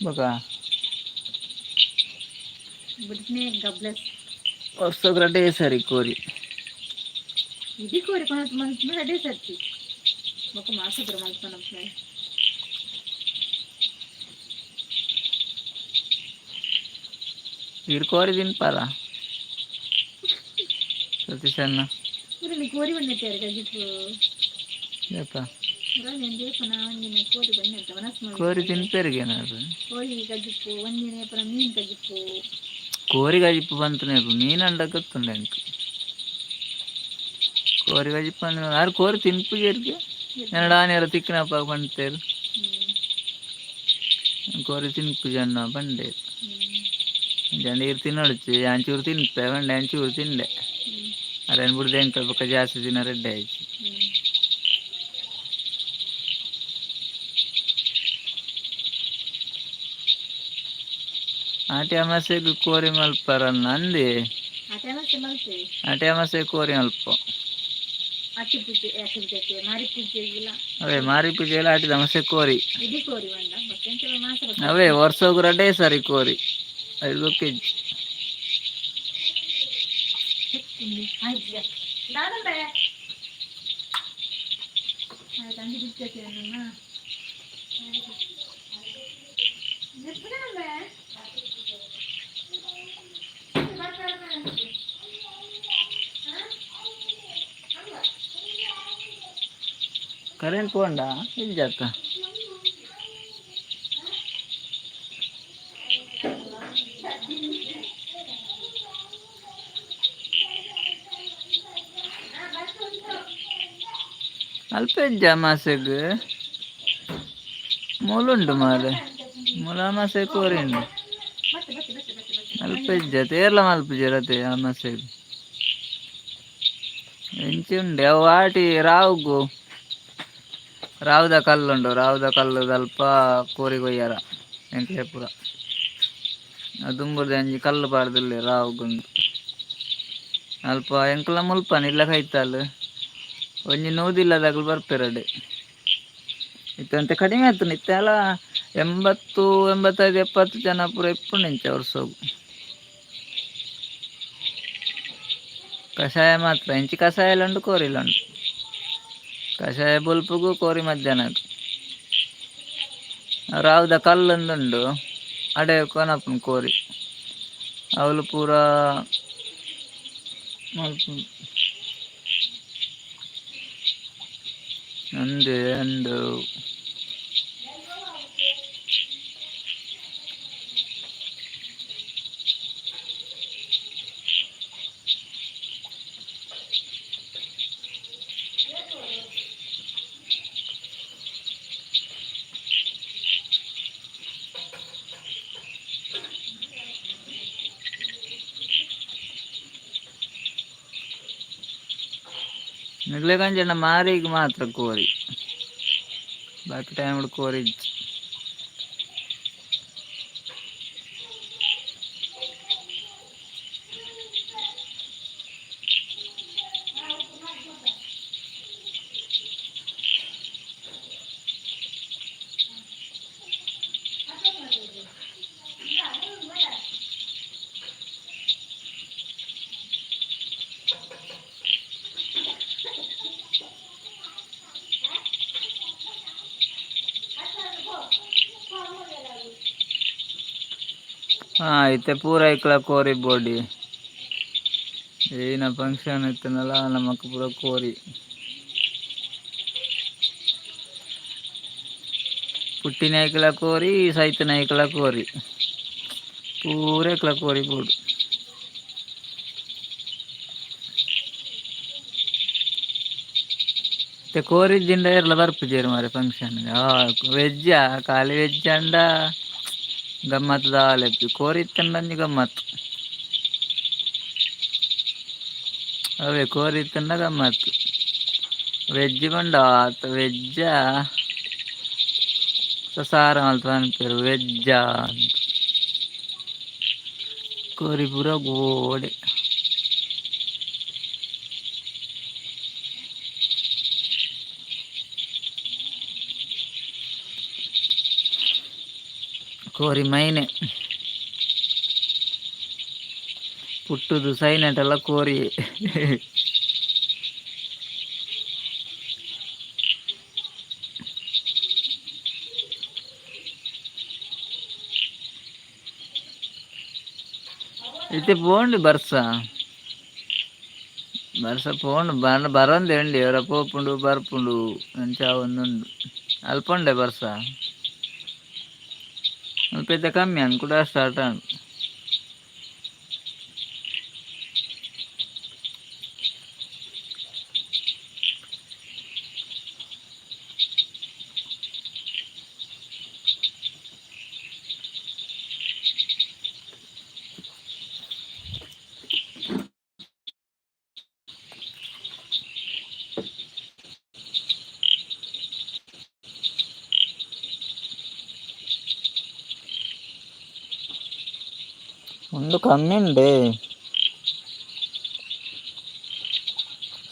ಬೊಕ ವರ್ಷಕ್ಕೆ ರಡ್ಡೇ ಸರಿ ಕೋರಿ ಇಡ್ ಕೋರಿ ತಿನ್ಪಾರ ಸತೀಶ್ ಅಣ್ಣ ಕೋರಿ ತಿನ್ಪೇರಿಗೆ ಏನಾದ್ರು ಕೋರಿ ಗಜಿಪ್ಪು ಬಂತು ಮೀನು ಅಂಡ ಗೊತ್ತುಂಡೆ ಎಂಕ್ ಕೋರಿ ಗಜಿಪ್ಪು ಯಾರು ಕೋರಿ ತಿನ್ಪುಗೇರಿಗೆ ಆನೆರ ತಿಕ್ಕಿನಪ್ಪ ಬಂತೇರು ಕೋರಿ ತಿನ್ಪುಜಿ ಅನ್ನ ಬಂಡೆ ಜಂಡೀರು ತಿನ್ನೊಡ್ಚಿ ಅಂಚೂರು ತಿನ್ಪೆ ಬಂಡೆ ಅಂಚೂರು ತಿಂಡೆ ಅರೇನು ಬಿಡ್ದೆ ಎಂಕ ಬೊಕ್ಕ ಜಾಸ್ತಿ ದಿನ ರೆಡ್ಡೆ ಆಯ್ತು ಆಟಿ ಅಮಾಸೆಗೆ ಕೋರಿ ಮಲ್ಪರನ್ನ ಅಂದಿ ಆಟಿ ಅಮಾಸೆ ಕೋರಿ ಮಲ್ಪ ಅವೇ ಮಾರಿ ಪೂಜೆ ಎಲ್ಲ ಆಟಿದ ಅಮಾಸೆ ಕೋರಿ ಅವೇ ವರ್ಷಕ್ಕೆ ರಡ್ಡೇ ಸರಿ ಕೋರಿ 5 ಕೆಜಿ ಕರೆಂಟ್ ಹೋಂಡ ಇಲ್ಲಿ ಜಾತ ಅಲ್ಪ ಮಾಸೆಗ್ ಮೂಲುಂಡು ಮಾರೆ ಮುಲಾಮಾಸೆ ಕೋರಿಂಡು ಅಲ್ಪ ಇಜ್ಜತೆ ಏರ್ಲ ಮಲ್ಪುಜರತೆ ಅಮಾಸೆ ಎಂಚಿ ಉಂಡೆ ಅವು ಆಟಿ ರಾವುದ ಕಲ್ಲುಂಡು ರಾವುದ ಕಲ್ಲು ಸ್ವಲ್ಪ ಕೋರಿ ಕೊಯ್ಯಾರ ಎಂಕ್ಲೆ ಪೂರ ದುಂಬುದ ಅಂಜಿ ಕಲ್ಲು ಪಾಡ್ದುಲ್ಲೆ ರಾವುಗುಂಡು ಅಲ್ಪ ಎಂಕುಲ ಮುಲ್ಪನ ಇಲ್ಲ ಕೈತಲ್ ಒಂಜಿ ನೂದಿಲ್ಲದಾಗಲು ಬರ್ಪೆರಡು ಇತ್ತಂತೆ ಕಡಿಮೆ ಆಯ್ತು ನಿತ್ಯ ಎಲ್ಲ 80 85 70 ಜನ ಪೂರ ಇಪ್ಪುಂಡು ಇಂಚ ವರ್ಷೋಗು ಕಷಾಯ ಮಾತ್ರ ಇಂಚಿ ಕಷಾಯ ಉಂಡು ಕೋರಿಲ ಉಂಡು ಕಷಾಯ ಬುಲ್ಪುಗು ಕೋರಿ ಮಧ್ಯಾಹ್ನಗ್ ರಾವುದ ಕಲ್ಲೊಂದುಂಡು ಅಡೆ ಕೊನಪುನ್ ಕೋರಿ ಅವಳು ಪೂರ ಮಲ್ಪುಂಡು ಅಂದೆ ಅಂಡು ನಿಗ್ಲೆ ಗಂಜನ ಮಾರಿಗೆ ಮಾತ್ರ ಕೋರಿ ಬಾಕಿ ಟೈಮ್ ಕೋರಿ ಇತ್ತೆ ಪೂರ ಐಕ್ಲ ಕೋರಿ ಬೋಡಿ ಏನ ಫಂಕ್ಷನ್ ಇತ್ತನಲ್ಲ ನಮಕ್ ಪೂರ ಕೋರಿ ಪುಟ್ಟಿ ನಾಯ್ಕಲ ಕೋರಿ ಸೈತ ನಾಯ್ಕಲ ಕೋರಿ ಪೂರೆಕ್ಲ ಕೋರಿ ಬೋಡು ಕೋರಿದ್ದಿಂದ ಇರ್ಲ ಬರ್ಪುಜೇರು ಮಾರೆ ಫಂಕ್ಷನ್ ವೆಜ್ಜ ಖಾಲಿ ವೆಜ್ ಅಂಡ ಗಮ್ಮತ್ ದಾಲೆಪ್ಪಿ ಕೋರಿ ಇತ್ತಂಡಂಜಿ ಗಮ್ಮತ್ ಅವೇ ಕೋರಿ ಇತ್ತಂಡ ಗಮ್ಮತ್ ವೆಜ್ ಬಂಡ ವೆಜ್ಜ ಸಾರ ಮಲ್ತು ಅನ್ಪೇರು ವೆಜ್ಜ ಕೋರಿ ಪೂರ ಗೋಡೆ ಕೋರಿ ಮೈನೆ ಪುಟ್ಟುದು ಸೈನೆಟ್ ಎಲ್ಲ ಕೋರಿ ಇತ್ತೆ ಪೋಂಡು ಬರ್ಸ ಪೋಂಡು ಬರಂದೆ ಉಂಡು ಅವರ ಪೋಪುಂಡು ಬರ್ಪುಂಡು ಅಂಚ ಒಂದುಂಡು ಅಲ್ಪಂಡೆ ಬರ್ಸ ಅಲ್ಪೈತೆ ಕಮ್ಮಿ ಅನ್ ಕೂಡ ಸ್ಟಾರ್ಟ್ ಅನ್ ಒಂದು ಕಮ್ಮಿ ಉಂಡೆ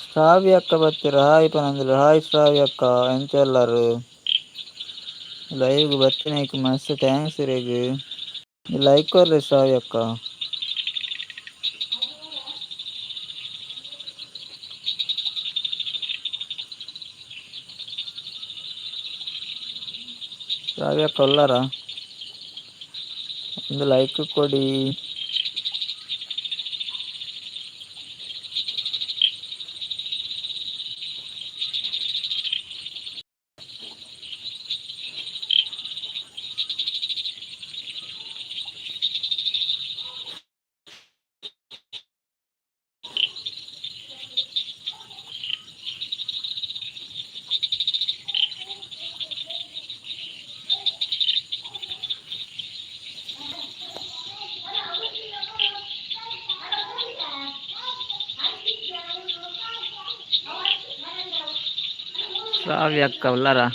ಶ್ರಾವ್ಯ ಅಕ್ಕ ಬರ್ತೀರ ಹಾಯ್ ಪನಂದ್ರೆ ಹಾಯ್ ಶ್ರಾವ್ಯ ಅಕ್ಕ ಎಂಚೆಲ್ಲರು ಲೈವ್ ಬರ್ತೀನಿ ಮಸ್ತ್ ಥ್ಯಾಂಕ್ಸ್ ರೇಗ್ ಲೈಕ್ ಕೊರ್ರಿ ಶ್ರಾವ್ಯ ಅಕ್ಕ ಶ್ರಾವ್ಯ ಅಕ್ಕ ಒಲ್ಲಾರ ಒಂದು ಲೈಕ್ ಕೊಡಿ Ravia Kavlara.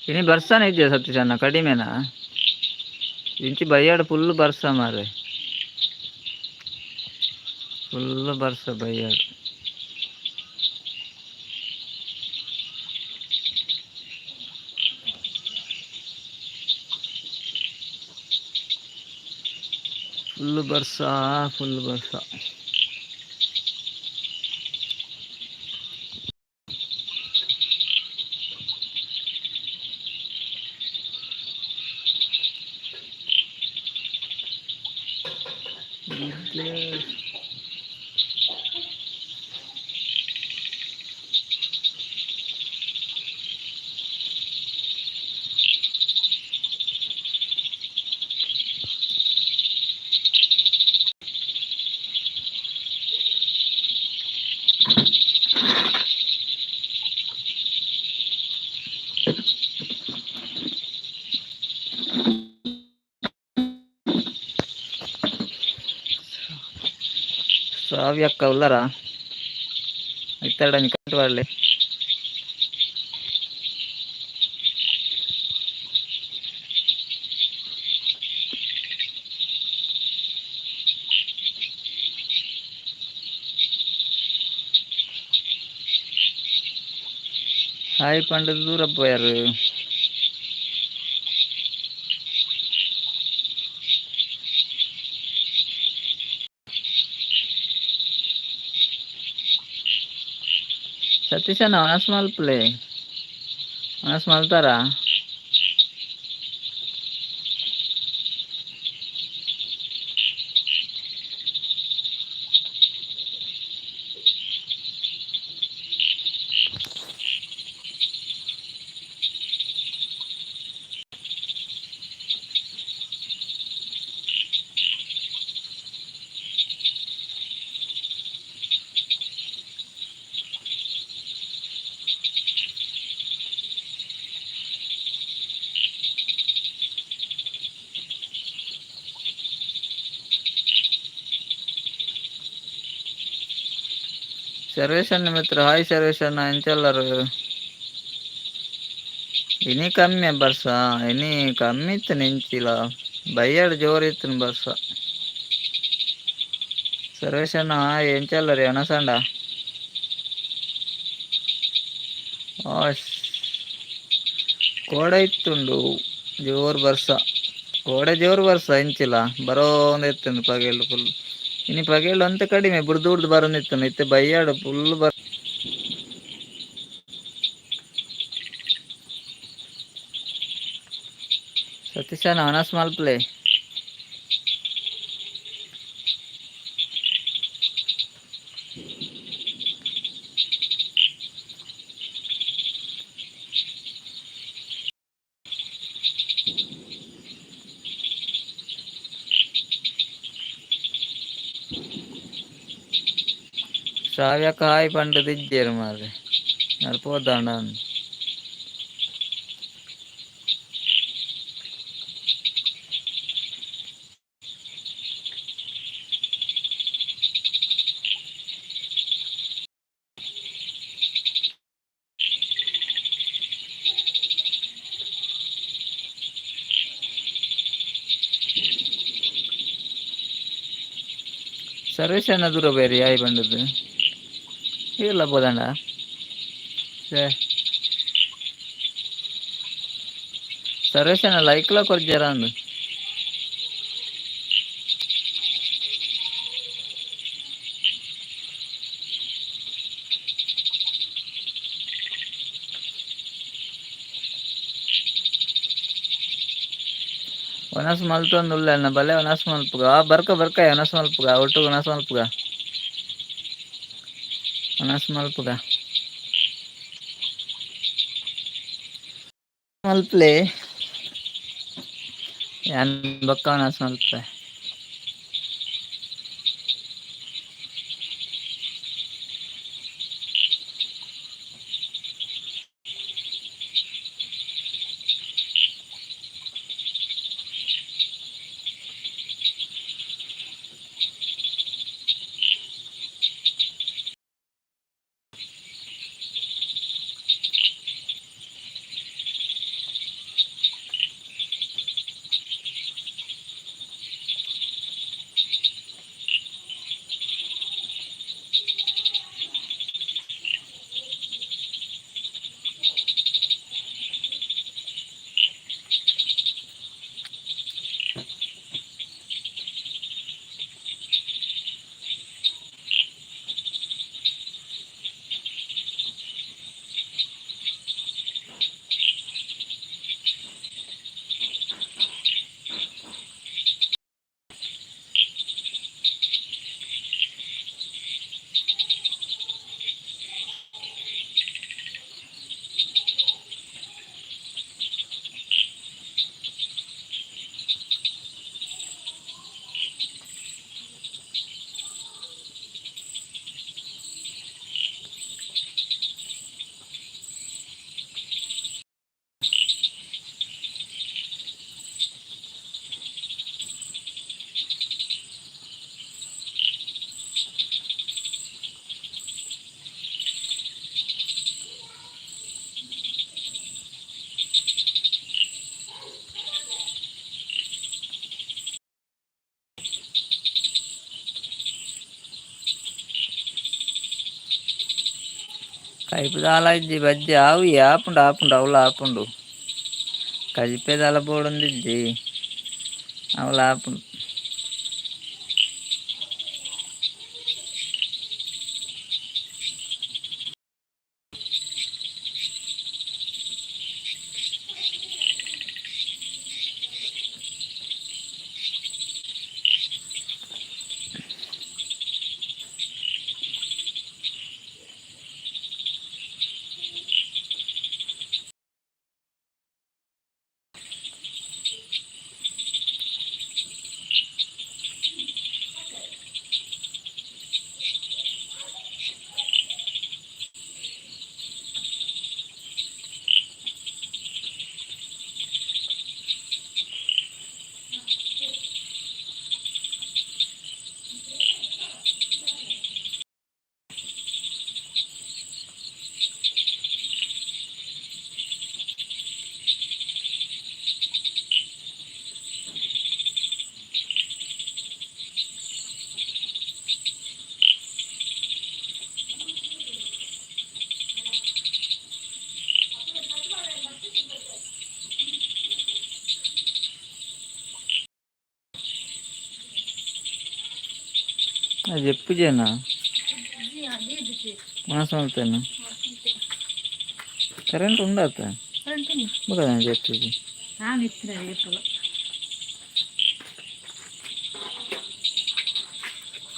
ಇನ್ನು ಬರ್ಸಾನೆ ಇದೆಯಾ ಸತೀಶಣ್ಣ ಕಡಿಮೆನಾ ಇಂಚಿ ಬೈಯಾಡು ಫುಲ್ ಬರ್ಸ ಮಾರೆ ಫುಲ್ ಬರ್ಸ ಬೈಯಾಡು ಫುಲ್ ಬರ್ಸ ಫುಲ್ ಬರ್ಸ Ravia Kavlara ಇತ್ತಡನಿ ಕಟ್ ಮಾಡಲಿ ಹಾಯ್ ಪಂಡ ದೂರ போயாரு ಸತೀಶಣ್ಣ ಅನಸ್ ಮಲ್ಪಲೆ ಅನಸ್ ಮಲ್ತಾರ ಸರ್ವೇಶಣ್ಣ ಮಿತ್ರ ಹಾಯ್ ಸರ್ವೇಶಣ್ಣ ಎಂತೆಲ್ಲರು ಇನಿ ಕಮ್ಮಿ ಬರ್ಸ ಇನಿ ಕಮ್ಮಿ ಇತ್ತು ನೆಂಚಿಲ್ಲ ಬೈಯಾಡು ಜೋರಿತ್ತು ಬರ್ಸ ಸರ್ವೇಶಣ್ಣ ಎಂಚಲ್ಲರಿ ಅನಸಂಡ ಕೋಡ ಇತ್ತುಂಡು ಜೋರು ಬರ್ಸ ಕೋಡೆ ಜೋರು ಬರ್ಸ ಎಂಚಿಲ್ಲ ಬರೋ ಒಂದು ಎತ್ತುಂಡು ಪಗೇಳು ಫುಲ್ ಇನಿ ಪಗೇಳು ಅಂತ ಕಡಿಮೆ ಬುಡ್ದು ಬರೋನಿತ್ತು ಇತ್ತೆ ಬೈಯಾಡು ಫುಲ್ ಸತೀಶಣ್ಣ ಅನಸ್ ಮಲ್ಪ್ಲೆ ಶ್ರಾವ್ಯಕ ಹಾಯ್ ಪಂಡದ ಇದ್ದೇರು ಮಾರ್ರೆ ನಡ್ಪೋದಾಂಡ ಸರ್ವೇಶಣ್ಣ ದೂರ ಬೇರೆ ಹಾಯ್ ಪಂಡದು ಇಲ್ಲ போதாண்டா ಸರ್ವೇಶಣ್ಣ ಲೈಕ್ಲ ಕೊರ್ಜಾರ ಅಂದು ಒನಸ್ ಮಲ್ತೊಂದುಲ್ಲ ಬಲೆ ಒನಸ್ ಮಲ್ಪುಗ ಬರ್ಕ ಒನಸ್ ಮಲ್ಪುಗ ಒಟ್ಟು ಒನಸ್ ಮಲ್ಪುಗ ಒನಸ್ ಮಲ್ಪುಗ ಮಲ್ಪ್ಲೆ ಯಾನ್ ಬಕ್ಕ ಒನಸ್ ಮಲ್ಪೆ అయిపోదా అలా ఇజ్జి బజ్జి ఆవు ఆపుండు ఆపుండు అవులు ఆపుండు కజిపేది అలా పోడుంది ఇజ్జి అవులు ఆపుండు అది చెప్పు చేయనా మాసం వెళ్తాను కరెంట్ ఉండదు కదా చెప్పేది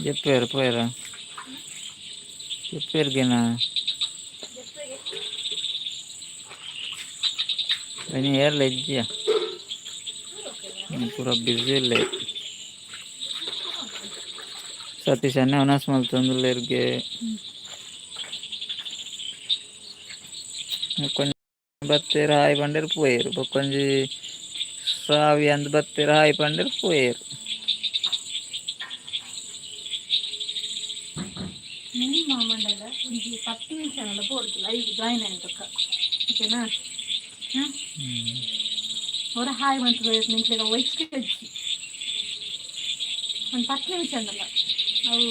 చెప్పారు పోయారా చెప్పారు గేనా అని ఏర్ లెజ్జా पूरा बिजी ले सतीश अन्ने उनास मल्तंदुल्लेर्गे बत्तेर हाई पंडर पोयर बक्कोंजी श्रावी अंद बत्तेर हाई पंडर पोयर नहीं मामंडला ಒಂಜಿ 10 ನಿಮಿಷನಲ್ಲ ಪೋಡ್ತು ಲೈವ್ ಜಾಯಿನ್ ಆಯ್ತಕ್ಕ ಓಕೆನಾ ಅವರ ಹಾಯ್ ಮಂತ್ ನಿಂತ್ಲೆಗ ವೈಟ್ ಒಂದು 10 ನಿಮಿಷನಲ್ಲ ಅವು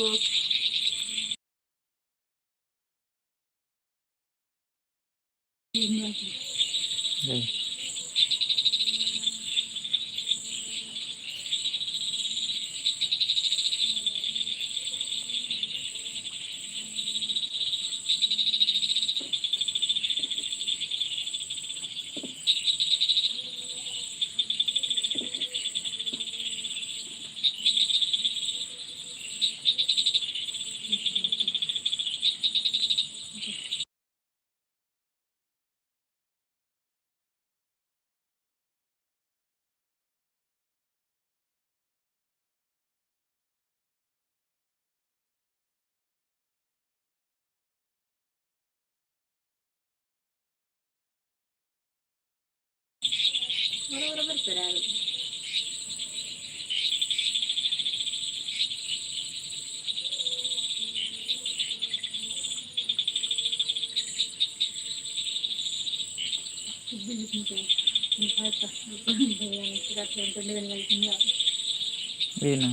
ಏನು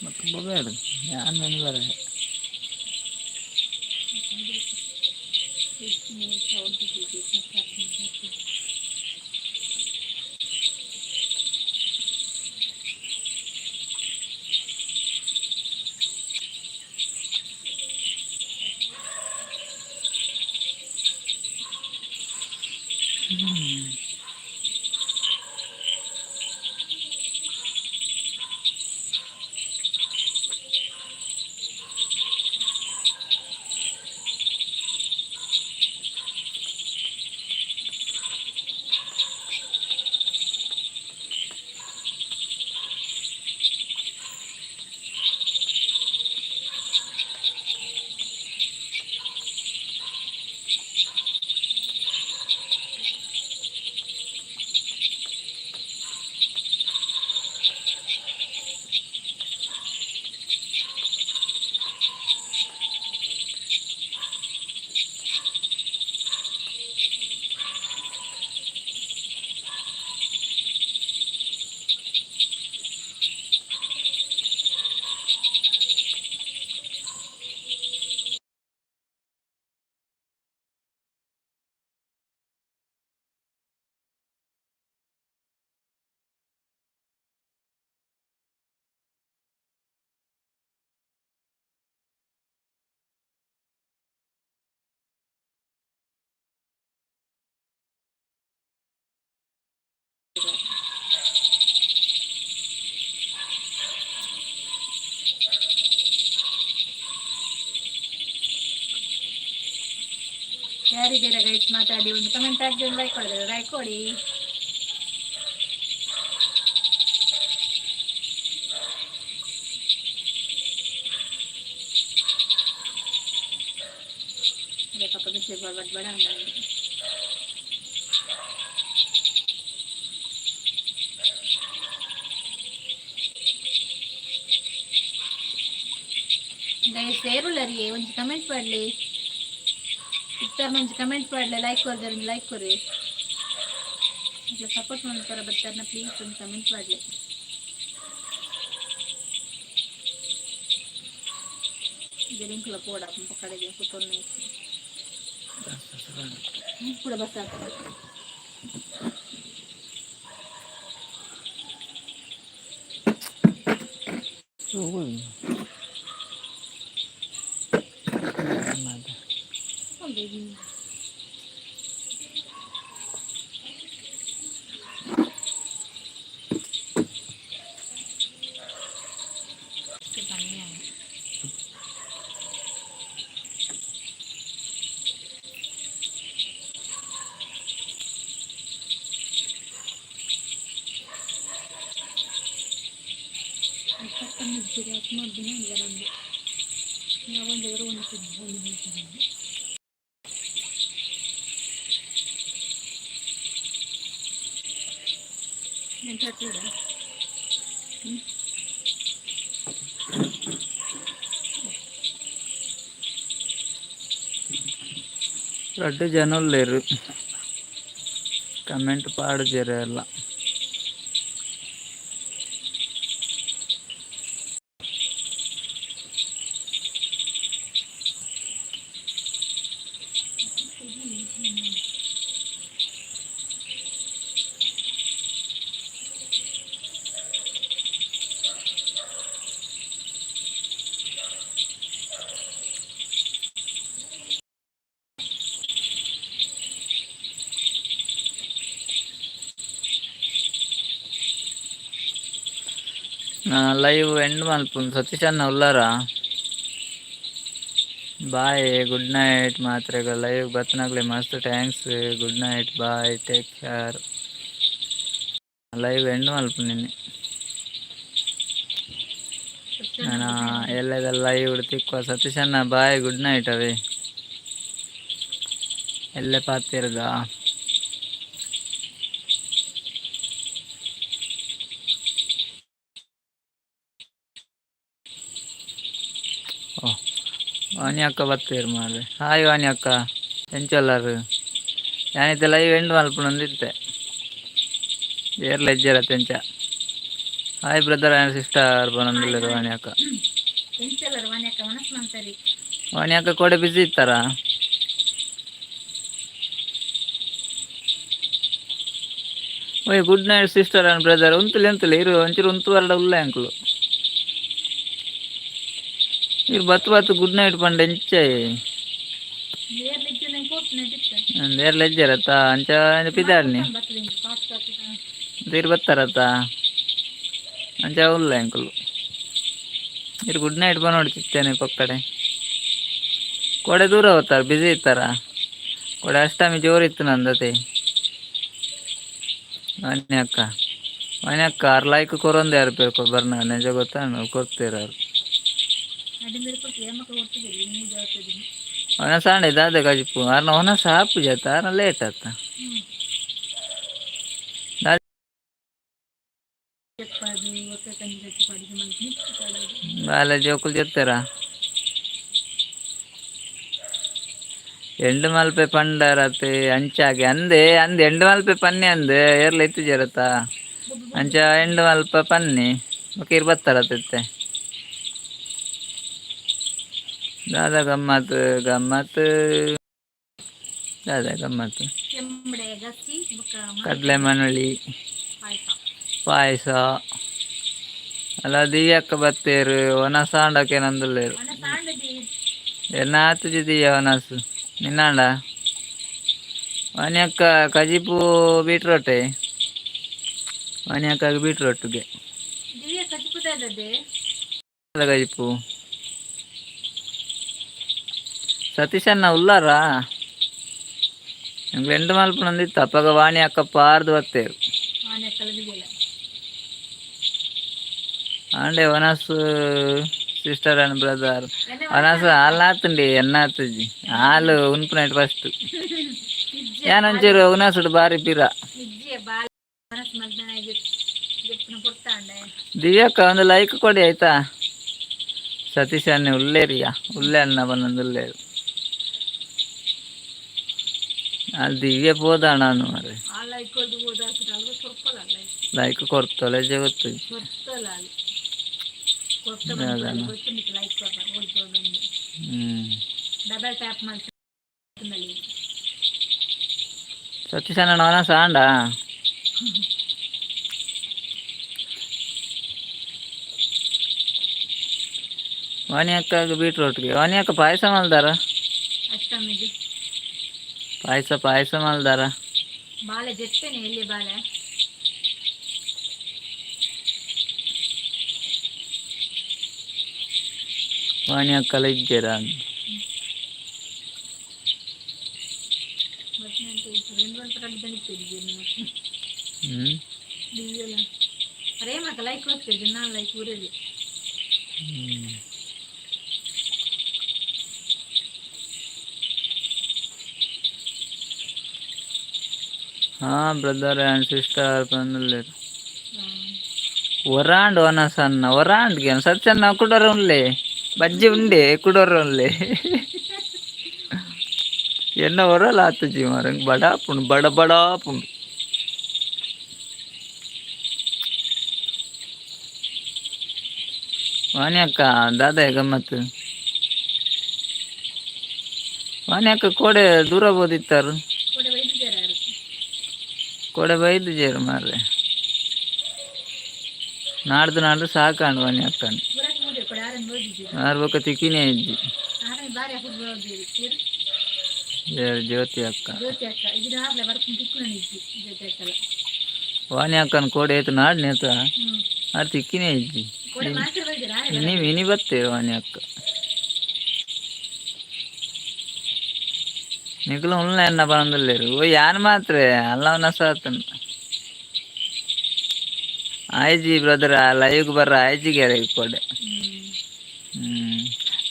ಮತ್ತೆ ಬರಬೇಡ ಯಾರು ನನಗಾರ ಯಾರಿದ್ದೀರಾ ಗೈಸ್ ಮಾತಾಡಿ, ಒಂದು ಕಮೆಂಟ್ ಹಾಕಿ, ಒಂದು ಲೈಕ್ ಕೊಡಿ, ಲೈಕ್ ಕೊಡಿ. ಪಾಪ ಮೆಸೇಜ್ ಮಾಡ್ಬೇಡ ಬೇಡ ಅಂತ ಗೈಸ್ ಸೇರುಲ್ಲರಿ ಒಂದು ಕಮೆಂಟ್ ಮಾಡಲಿ, ಇತ್ತರ ಮಂచి ಕಮೆಂಟ್ ಮಾಡಲಿ, ಲೈಕ್ ಕೊಡ್ರಿ, ಲೈಕ್ ಕೊಡ್ರಿ, ಈಗ ಸಪೋರ್ಟ್ ಮಾಡ್ತಾರ ಬರ್ತಾರನ್ನ, ಪ್ಲೀಸ್ ಒಂದು ಕಮೆಂಟ್ ಮಾಡಲಿ. ಲಿಂಕ್ಲ ಕೂಡ ಕಡೆಗೆ ಕೂತ್ಕೊಂಡು ಕೂಡ ಬಸ್ ಆಗ್ತದೆ. ದೊಡ್ಡ ಜನ లేరు, ಕಮೆಂಟ್ ಪಾಡು ಜರ ಎಲ್ಲ. ಲೈವ್ ಎಂಡ್ ಮಲ್ಪುಂಡು. ಸತೀಶ್ ಅಣ್ಣ ಉಲ್ಲಾರಾ? ಬಾಯ್, ಗುಡ್ ನೈಟ್. ಮಾತ್ರೆಗ ಲೈವ್ ಬತ್ನಾಗ್ಲಿ ಮಸ್ತ್ thanks. Good night, bye, take care. Live end ಮಲ್ಪ ನಿನ್ನೆ ನಾನು ಎಲ್ಲದ ಲೈವ್ ತಿಕ್ಕುವ. ಸತೀಶ್ ಅಣ್ಣ ಬಾಯ್, ಗುಡ್ ನೈಟ್. ಅವೇ ಎಲ್ಲೇ ಪಾತಿರದ ವಾಣಿ ಅಕ್ಕ ಬರ್ತೀರಿ ಮಾರ್ರೆ. ಹಾಯ್ ವಾಣಿ ಅಕ್ಕ, ಎಂಚಲ್ಲರು ഞാനിത്തെ ലൈവ് ಎಂಡ್ ಮಲ್ಪುನೊಂದಿತ್ತೆ ಏರ್ಲ ಇಜ್ಜರ ತೆಂಚ. ಹಾಯ್ ಬ್ರದರ್ ಆ್ಯಂಡ್ ಸಿಸ್ಟರ್ ಬನೊಂದುಲ್ಲೆರು ವಾಣಿ ಅಕ್ಕ. ವಾಣಿ ಅಕ್ಕ ಕೂಡ ಬಿಸಿ ಇತ್ತಾರ? ಓಯ್ good night sister and brother. ಉಂತುಲೆ ಎಂತುಲೆ ಇರು ಒಂಚೂರು ಉಂತು ವರಡ ಉಲ್ಲ ಅಂಕುಲು ಇರು ಬತ್ತು ಬತ್ತು ಗುಡ್ ನೈಟ್ ಪಂಡ ಎಂಚೆ ಏರ್ಲ ಇಜ್ಜರತ್ತ ಅಂಚ ಪಿದಾಡ್ನಿ ಇರು ಬತ್ತಾರತ್ತ ಅಂಚ ಉಲ್ಲ ಅಂಕುಲು ಇರು ಗುಡ್ ನೈಟ್ ಬನೋಡಿ ಚಿತ್ತೇನೆ ಪಕ್ಕಡೆ. ಕೊಡೆ ದೂರ ಹೋಗ್ತಾರ, ಬಿಸಿ ಇತ್ತಾರ. ಕೊಡೆ ಅಷ್ಟಮಿ ಜೋರಿತ್ತು ನಂದತೆ. ವಾಣಿ ಅಕ್ಕ, ವಾಣಿ ಅಕ್ಕ ಅವ್ರ ಲೈಕ್ ಕೊರೊಂದು ಯಾರು ಬೇಕೋ ಬರ್ನ ನಿಜ ಗೊತ್ತಾ ಕೊಡ್ತೀರ ಅವ್ರು. ಅವನ ಸಾಂಡೆ ದಾದ ಕಜಿಪು ಅರ್ನ ಅವನ ಸಾಪು ಜಾತ ಅರ್ನ ಲೇಟ್ ಆತ. ಬಾಲ ಜೋಕುಲ್ ಜೊತ್ತಾರ ಎಂಡು ಮಲ್ಪೆ ಪಂಡರತೆ ಅಂಚಾಗೆ ಅಂದೆ ಅಂದ್ ಎಂಡು ಮಲ್ಪೆ ಪನ್ನೆ ಅಂದ್ ಏರ್ಲ ಎತ್ತು ಜರತ್ತ ಅಂಚ ಎಂಡು ಮಲ್ಪ ಪನ್ನಿ ಇರ್ ಬತ್ತಾರತ್ತೆ. ದಾದ ಗಮ್ಮತ್ ಗಮ್ಮತ್ ದಾದ ಗಮ್ಮತ್ ಕಡ್ಲೆ ಮನಳಿ ಪಾಯಸ ಅಲ್ಲ ದಿವ್ಯಕ್ಕ ಬತ್ತೇರು ಒನ ಸಾಂಡಕ್ಕೆ ನಂದುಲ್ಲೇರು ಎನ್ನ ಆತುಜಿದೀಯ ಒನಸು ನಿನ್ನಾಂಡ ವಾಣಿ ಅಕ್ಕ ಕಜಿಪು ಬೀಟ್ರೋಟೆ ವಾಣಿ ಅಕ್ಕಗೆ ಬೀಟ್ರೋಟ್ಗೆ ಕಜಿಪು. ಸತೀಶ್ ಅಣ್ಣ ಉಲ್ಲಾರಾ? ಎಂಟು ಮಲ್ಪನೊಂದಿತ್ತು ಅಪ್ಪಗ ವಾಣಿ ಅಕ್ಕ ಪಾರ್ದು ಬತ್ತೇರು ಅಂಡೆ ವನಸ್ ಸಿಸ್ಟರ್ ಅಂಡ್ ಬ್ರದರ್ ವನಸ್ ಹಾಲು ನಾತುಂಡಿ ಎನ್ನಾತುಜಿ ಹಾಲು ಉನ್ಪುನೈಟ್ ಫಸ್ಟ್ ಯಾನೊಂಚೂರು ಉನಸುಡು ಬಾರಿ ಪಿರ ದಿವ್ಯಕ್ಕ ಒಂದು ಲೈಕ್ ಕೊಡಿ ಆಯ್ತಾ. ಸತೀಶ್ ಅನ್ನ ಉಳ್ಳೇರಿಯ ಉಳ್ಳೆ ಅನ್ನ ಬಂದೊಂದು ಉಳ್ಳೇರು ಅಲ್ಲಿ ದಿವ್ಯ ಪೋದಾಣ ಮಾರೆ ಲೈಕ್ ಕೊಡ್ತಲೆ ಜಗತ್ತು ಸತೀಶ್ ಅಣ್ಣ ಅವನ ಸಾಂಡ ವಾಣಿ ಅಕ್ಕ ಬೀಟ್ರೋಟ್ಗೆ ವಾಣಿ ಅಕ್ಕ ಪಾಯಸ ಮಲ್ದಾರ ಪಾಯಸ ಮಲ್ದಾರ ಬಾಳೆ ಜೆತ್ತೇನೆ ಎಲ್ಲಿ ಬಾಳೆ ವಾಣಿ ಅಕ್ಕಲ ಇದ್ದೀರ ಬ್ರದರ್ ಆ್ಯಂಡ್ ಸಿಸ್ಟರ್ ಬಂದಲ್ಲೇರು ಒರಾಂಡ್ ವನ ಸಣ್ಣ ಒರಾಂಡ್ಗೆ ಸಚ್ಚನ್ನ ಕುಡೋರು ಉನ್ಲೆ ಬಜ್ಜಿ ಉಂಡೆ ಕುಡೋರು ಉನ್ಲೆ ಎನ್ನ ಒರಲ್ಲ ಆತುಜಿ ಮಾರ ಬಡಾಪುಂಡು ಬಡಾಪುಂಡು ವಾಣಿ ಅಕ್ಕ ದಾದ ಗಮ್ಮತ್ತು ವಾಣಿ ಅಕ್ಕ ಕೋಡೆ ದೂರ ಬೋದಿತ್ತಾರು ಕೋಡೆ ಬೈದು ಜೇರು ಮಾರ್ರೆ ನಾಡ್ದು ಸಾಕಾಂಡು ವಾಣಿ ಅಕ್ಕನ ಮಾರ್ಬೇಕ ತಿಕ್ಕಿನೇ ಇದ್ದಿ ಜ್ಯೋತಿ ಅಕ್ಕ ವಾಣಿ ಅಕ್ಕನ ಕೋಡೆ ಆಯ್ತು ನಾಡ್ ನೇತ ಅದು ತಿಕ್ಕಿನೇ ಇದ್ದಿ ಇನಿ ಬರ್ತೇವೆ ವಾಣಿ ಅಕ್ಕ ನಿಖಲು ಉಳ್ಳ ಎನ್ನ ಬಂದಲ್ಲೇರು ಓ ಯಾನ್ ಮಾತ್ರ ಅಲ್ಲವನ ಸಾತನ್ ಆಯ್ಜಿ ಬ್ರದರ್ ಲೈವ್ ಬರ್ರ ಆಯ್ಜಿಗೆ ಕೊಡೆ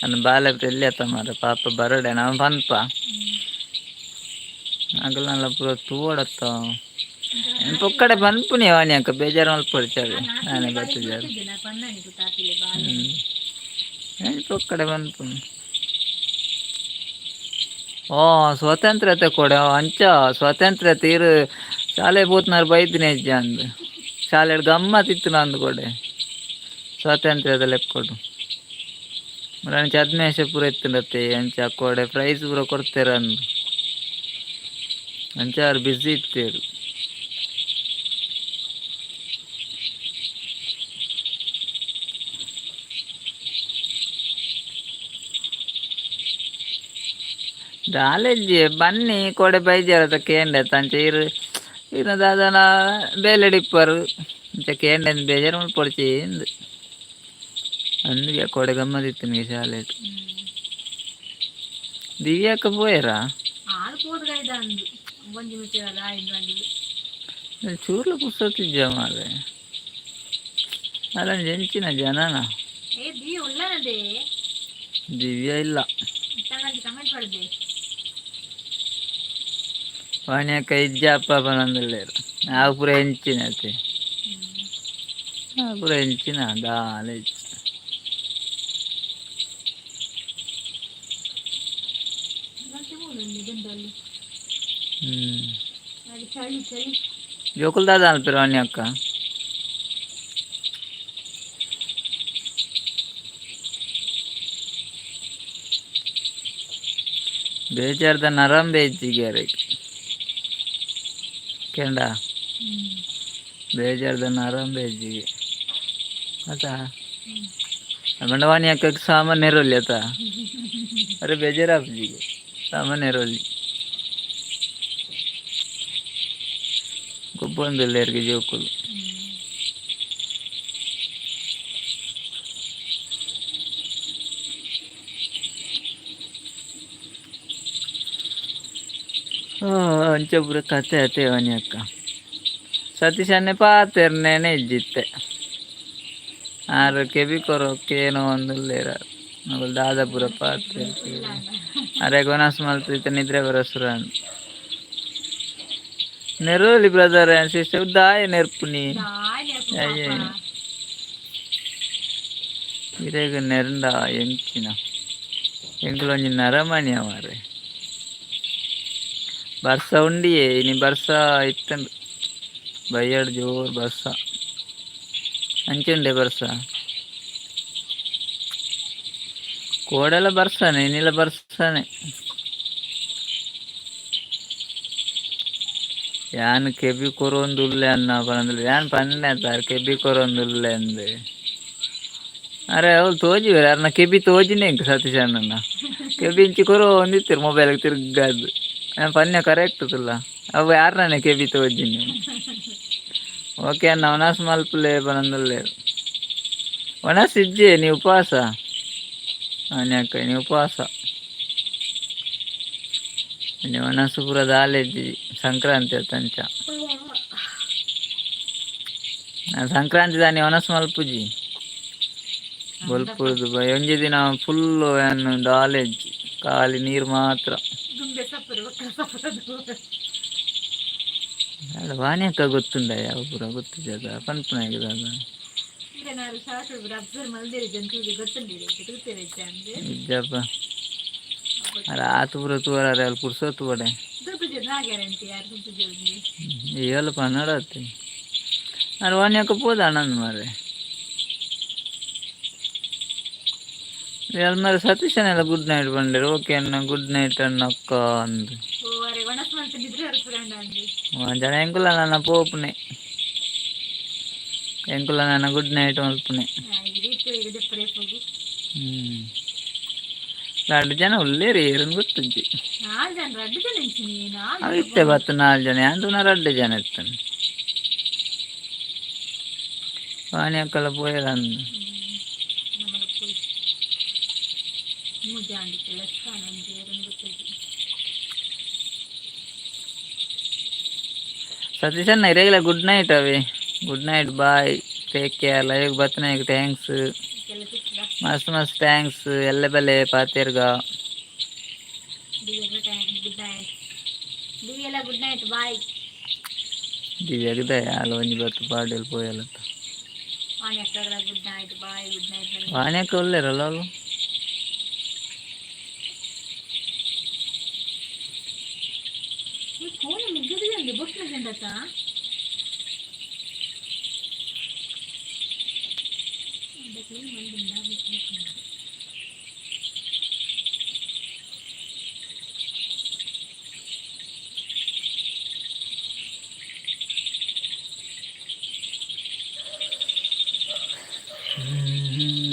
ನನ್ನ ಬಾಲೆ ಎಲ್ಲಿ ಆತ ಮಾರ ಪಾಪ ಬರಡೆ ನಾವು ಪನ್ಪ ಆಗಲ್ಲ ಪೂರ ತೂಡತ್ತ ಪೊಕ್ಕಡೆ ಪನ್ಪುನಿ ವಾಣಿ ಅಕ್ಕ ಬೇಜಾರು ಮಲ್ಪಡ್ಚಾವೆ ನಾನೇ ಗೊತ್ತಿದ್ದಾರೆ ಪೊಕ್ಕಡೆ ಪನ್ಪುನಿ ಸ್ವಾತಂತ್ರ್ಯತೆ ಕೊಡೆ ಅಂಚ ಸ್ವಾತಂತ್ರ್ಯತೆ ಇರು ಶಾಲೆ ಪೋತ್ನಾರು ಬೈದಿನ ಹೆಜ್ಜೆ ಅಂದು ಶಾಲೆ ಗಮ್ಮತ್ತಿತ್ತು ನಂದು ಕೊಡೆ ಸ್ವಾತಂತ್ರ್ಯದ ಲೆಕ್ಕೊಡು ಅಂಚ ಹದಿನೈದು ಪೂರ ಎತ್ತಿಂಡತ್ತೆ ಅಂಚ ಕೊಡೆ ಪ್ರೈಸ್ ಪೂರ ಕೊಡ್ತೇರ ಅಂದು ಅಂಚ ಅವ್ರು ಬ್ಯುಸಿ ಇತ್ತೇರು ದಾಲೆಜ್ಜಿ ಬನ್ನಿ ಕೊಡೆ ಬೈಜಾರದ ಕೇಂಡೆ ತಂಚ ಇರು ದಾದನ ಬೇಲೆ ಡಿಪ್ಪರು ಅಂಚ ಕೇಂಡೆ ಬೇಜಾರು ಮಲ್ಪೊಡ್ಚಿ ಇಂದು ಅಂದಿಗೆ ಕೊಡೆ ಗಮ್ಮತ್ತಿತ್ತು ನಿಮಗೆ ಶಾಲೆ ದಿವ್ಯಾಕ ಪೋಯರಾ ಚೂರ್ಲ ಪುಸ್ತಕ ಮಾರೆ ಅಲ್ಲ ಜಂಚಿನ ಜನನ ದಿವ್ಯ ಇಲ್ಲ ವಾಣಿ ಅಕ್ಕ ಇಜ್ಜಪ್ಪ ಬಂದಲ್ಲೇರು ನಾವು ಪೂರ ಹೆಂಚಿನ ಅತ್ತೆ ಪೂರ ಹೆಂಚಿನ ದಾಲೆ ಜೋಕುಲ್ ದಾದ ಅನ್ಪಿರ ವಾಣಿ ಅಕ್ಕ ಬೇಜಾರ್ದ ನರಂ ಬೇಜಿಗೆ ಕೆಂಡ ಬೇಜಾರ್ದ ನರಂ ಬೇಜಿಗೆ ಆತ ಮಂಡವಾಣಿ ಅಕ್ಕ ಸಾಮಾನ್ಯ ಇರೋಲ್ಲಿ ಆತ ಅರೆ ಬೇಜಾರಾಗ್ಜಿಗೆ ಸಾಮಾನ್ಯ ಇರೋಲ್ಲಿ ಗೊಬ್ಬೊಂದಿಲ್ಲ ಯಾರಿಗೆ ಜೋಕುಲು ಅಂಚೆ ಪೂರ ಕತೆ ಅತೆ ಅವನಿ ಅಕ್ಕ ಸತೀಶನ್ನೇ ಪಾತೆರ್ನೇನೆ ಇಜ್ಜಿತ್ತೆ ಆರೋಗ್ಯ ಬಿ ಕೊರೋಕೇನೋ ಒಂದುಲ್ಲೇರ ದಾದಾಪುರ ಪಾತೆ ಅರೆ ಗೊನಸ್ ಮಲ್ತ ನಿದ್ರೆ ಬರಸುರ ನೆರೋಲಿ ಬ್ರದರ್ ಆ್ಯಂಡ್ ಸಿಸ್ಟರ್ ದಾಯ ನೆರ್ಪುನಿ ಅಯ್ಯ ಇರೇಗ ನೆರಂಡ ಎಂಚಿನ ಎಂಕ್ಲೊಂಜಿ ನರಮಣಿ ಮಾರೆ ಬರ್ಸ ಉಂಡಿಯೇ ಇನಿ ಬರ್ಸ ಇತ್ತಂಡು ಬಯ್ಯಡ್ ಜೋರ್ ಬರ್ಸ ಅಂಚುಂಡೆ ಬರ್ಸ ಕೋಡೆಲ್ಲ ಬರ್ಸಾನೆ ಇನ್ನಿಲ್ಲ ಬರ್ಸಾನೆ ಯಾನ್ ಕೆಬಿ ಕೊರೊಂದುಲ್ಲೆ ಅನ್ನ ಪಂದ್ರೆ ಯಾನ್ ಪನ್ನೆ ತಾರ್ ಕೆಬಿ ಕೊರೊಂದುಲ್ಲೆ ಅಂದೆ ಅರೆ ಅವ್ರು ತೋಜಿವ್ರೆ ಅರ್ನ ಕೆಬಿ ತೋಜಿನೇ ಇಂಕ ಸತೀಶ್ ಅಣ್ಣನ ಕೆಬಿ ಇಂಚಿ ಕೊರೋ ಒಂದಿತ್ತಿರು ಮೊಬೈಲ್ಗೆ ತಿರ್ಗದ್ದು ನಾನು ಪನ್ಯ ಕರೆಕ್ಟ್ ತುಲ್ಲ ಅವು ಯಾರನೇ ಕೆಬಿ ತೋಜಿನಿ ಓಕೆ ಅನ್ನ ಒಣಸ್ ಮಲ್ಪಲೆ ಬನಂದುಲ್ಲೆ ಒಣಸ್ ಇಜ್ಜೆ ನೀವು ಉಪವಾಸ ಅನ್ಯಾಕ ನೀವು ಉಪವಾಸ ನೀವು ಒಣಸು ಪೂರ ದಾಲೆಜ್ಜಿ ಸಂಕ್ರಾಂತಿ ಅತ್ತಂಚ ಸಂಕ್ರಾಂತಿ ದಾನಿ ಒಣಸ್ ಮಲ್ಪುಜಿ ಬಲ್ಪುದು ಒಂಜಿ ದಿನ ಫುಲ್ಲು ಏನು ದಾಲೆಜ್ಜಿ ಖಾಲಿ ನೀರು ಮಾತ್ರ ಅಲ್ಲ ವಾಣಿಯಕ್ಕ ಗೊತ್ತುಂಡ ಯಾವ ಪೂರ ಗೊತ್ತಿದ್ದದ ಪನ್ಪನಾಗಿದ ಇಜ್ಜಪ್ಪ ಅರೆ ಆತು ಪೂರ ತೂವರೆ ಅಲ್ಲಿ ಪುರ್ಸೋತು ಬಡೆ ಏಳು ಪನ್ನಡತ್ತೆ ಅರೆ ವಾಣಿಯಕ್ಕ ಪೋದ ಅಣ್ಣನ ಮಾರೆ ಎಲ್ಮಾರ ಸತೀಶನೆಲ್ಲ ಗುಡ್ ನೈಟ್ ಬಂದಿರು ಓಕೆ ಅಣ್ಣ ಗುಡ್ ನೈಟ್ ಅಣ್ಣಕ್ಕ ಅಂದು ಜನ ಎಂಕುಲ ನನ್ನ ಪೋಪುನೆ ಎಂಕುಲ ನನ್ನ ಗುಡ್ ನೈಟ್ ಮಲ್ಪುನೆ ಎರಡು ಜನ ಒಳ್ಳೇರಿ ಏರನ್ ಗೊತ್ತುಂಜಿ ಅವಿತ್ತೆ ಬತ್ತು 4 ಜನ ಅಂದು ನಾ 2 ಜನ ಇರ್ತಾನೆ ವಾಣಿ ಅಕ್ಕಲ್ಲ ಪೋಯಲ್ಲ ಅಂದು ಸತೀಶ್ ಅಣ್ಣ ಇರೆಗ್ಯುಲರ್ ಗುಡ್ ನೈಟ್ ಅವಿ good night bye take care live ಬತ್ತನಾಗ ಥ್ಯಾಂಕ್ಸ್ ಮಸ್ತ್ ಮಸ್ತ್ ಥ್ಯಾಂಕ್ಸ್ ಎಲ್ಲ ಬೆಲೆ ಪಾತೇರ್ಗ ದಿವ್ಯಾಗದ ಅಲ್ಲ ಒಂಜಿ ಬತ್ತು ಪಾಡಲ್ಲಿ ಪೋಯಲ್ಲ ವಾಣ್ಯಕ್ಕ ಒಳ್ಳೆರಲ್ಲ ಅವರು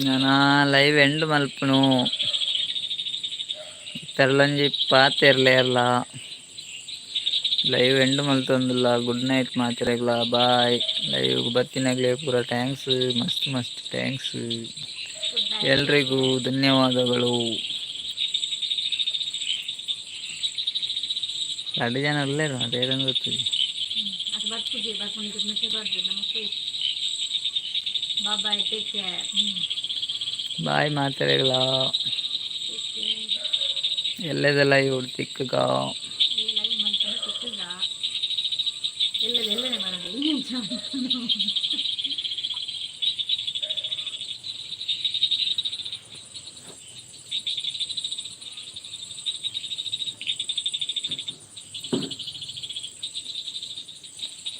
ನಾನು ಲೈವ್ ಎಂಡ್ ಮಲ್ಪನು ತೆರಳಂಜಿ ಪಾತೆರ್ಲೆ ಅಲ್ಲ live end ಮಲ್ತೊಂದಿಲ್ಲ good night ಮಾತಿರಗ್ಲ bye live ಬತ್ತಿನಾಗಲೇ ಪೂರ ಥ್ಯಾಂಕ್ಸ್ ಮಸ್ತ್ ಮಸ್ತ್ ಥ್ಯಾಂಕ್ಸ್ ಎಲ್ರಿಗೂ ಧನ್ಯವಾದಗಳು 2 ಜನ ಒಳ್ಳೆರು ಅದೇನು ಗೊತ್ತಿದೆ ಬಾಯ್ ಮಾತಾಡಲ್ಲ ಎಲ್ಲದೆಲ್ಲ ಇವ್ರು ತಿಕ್ಕಗ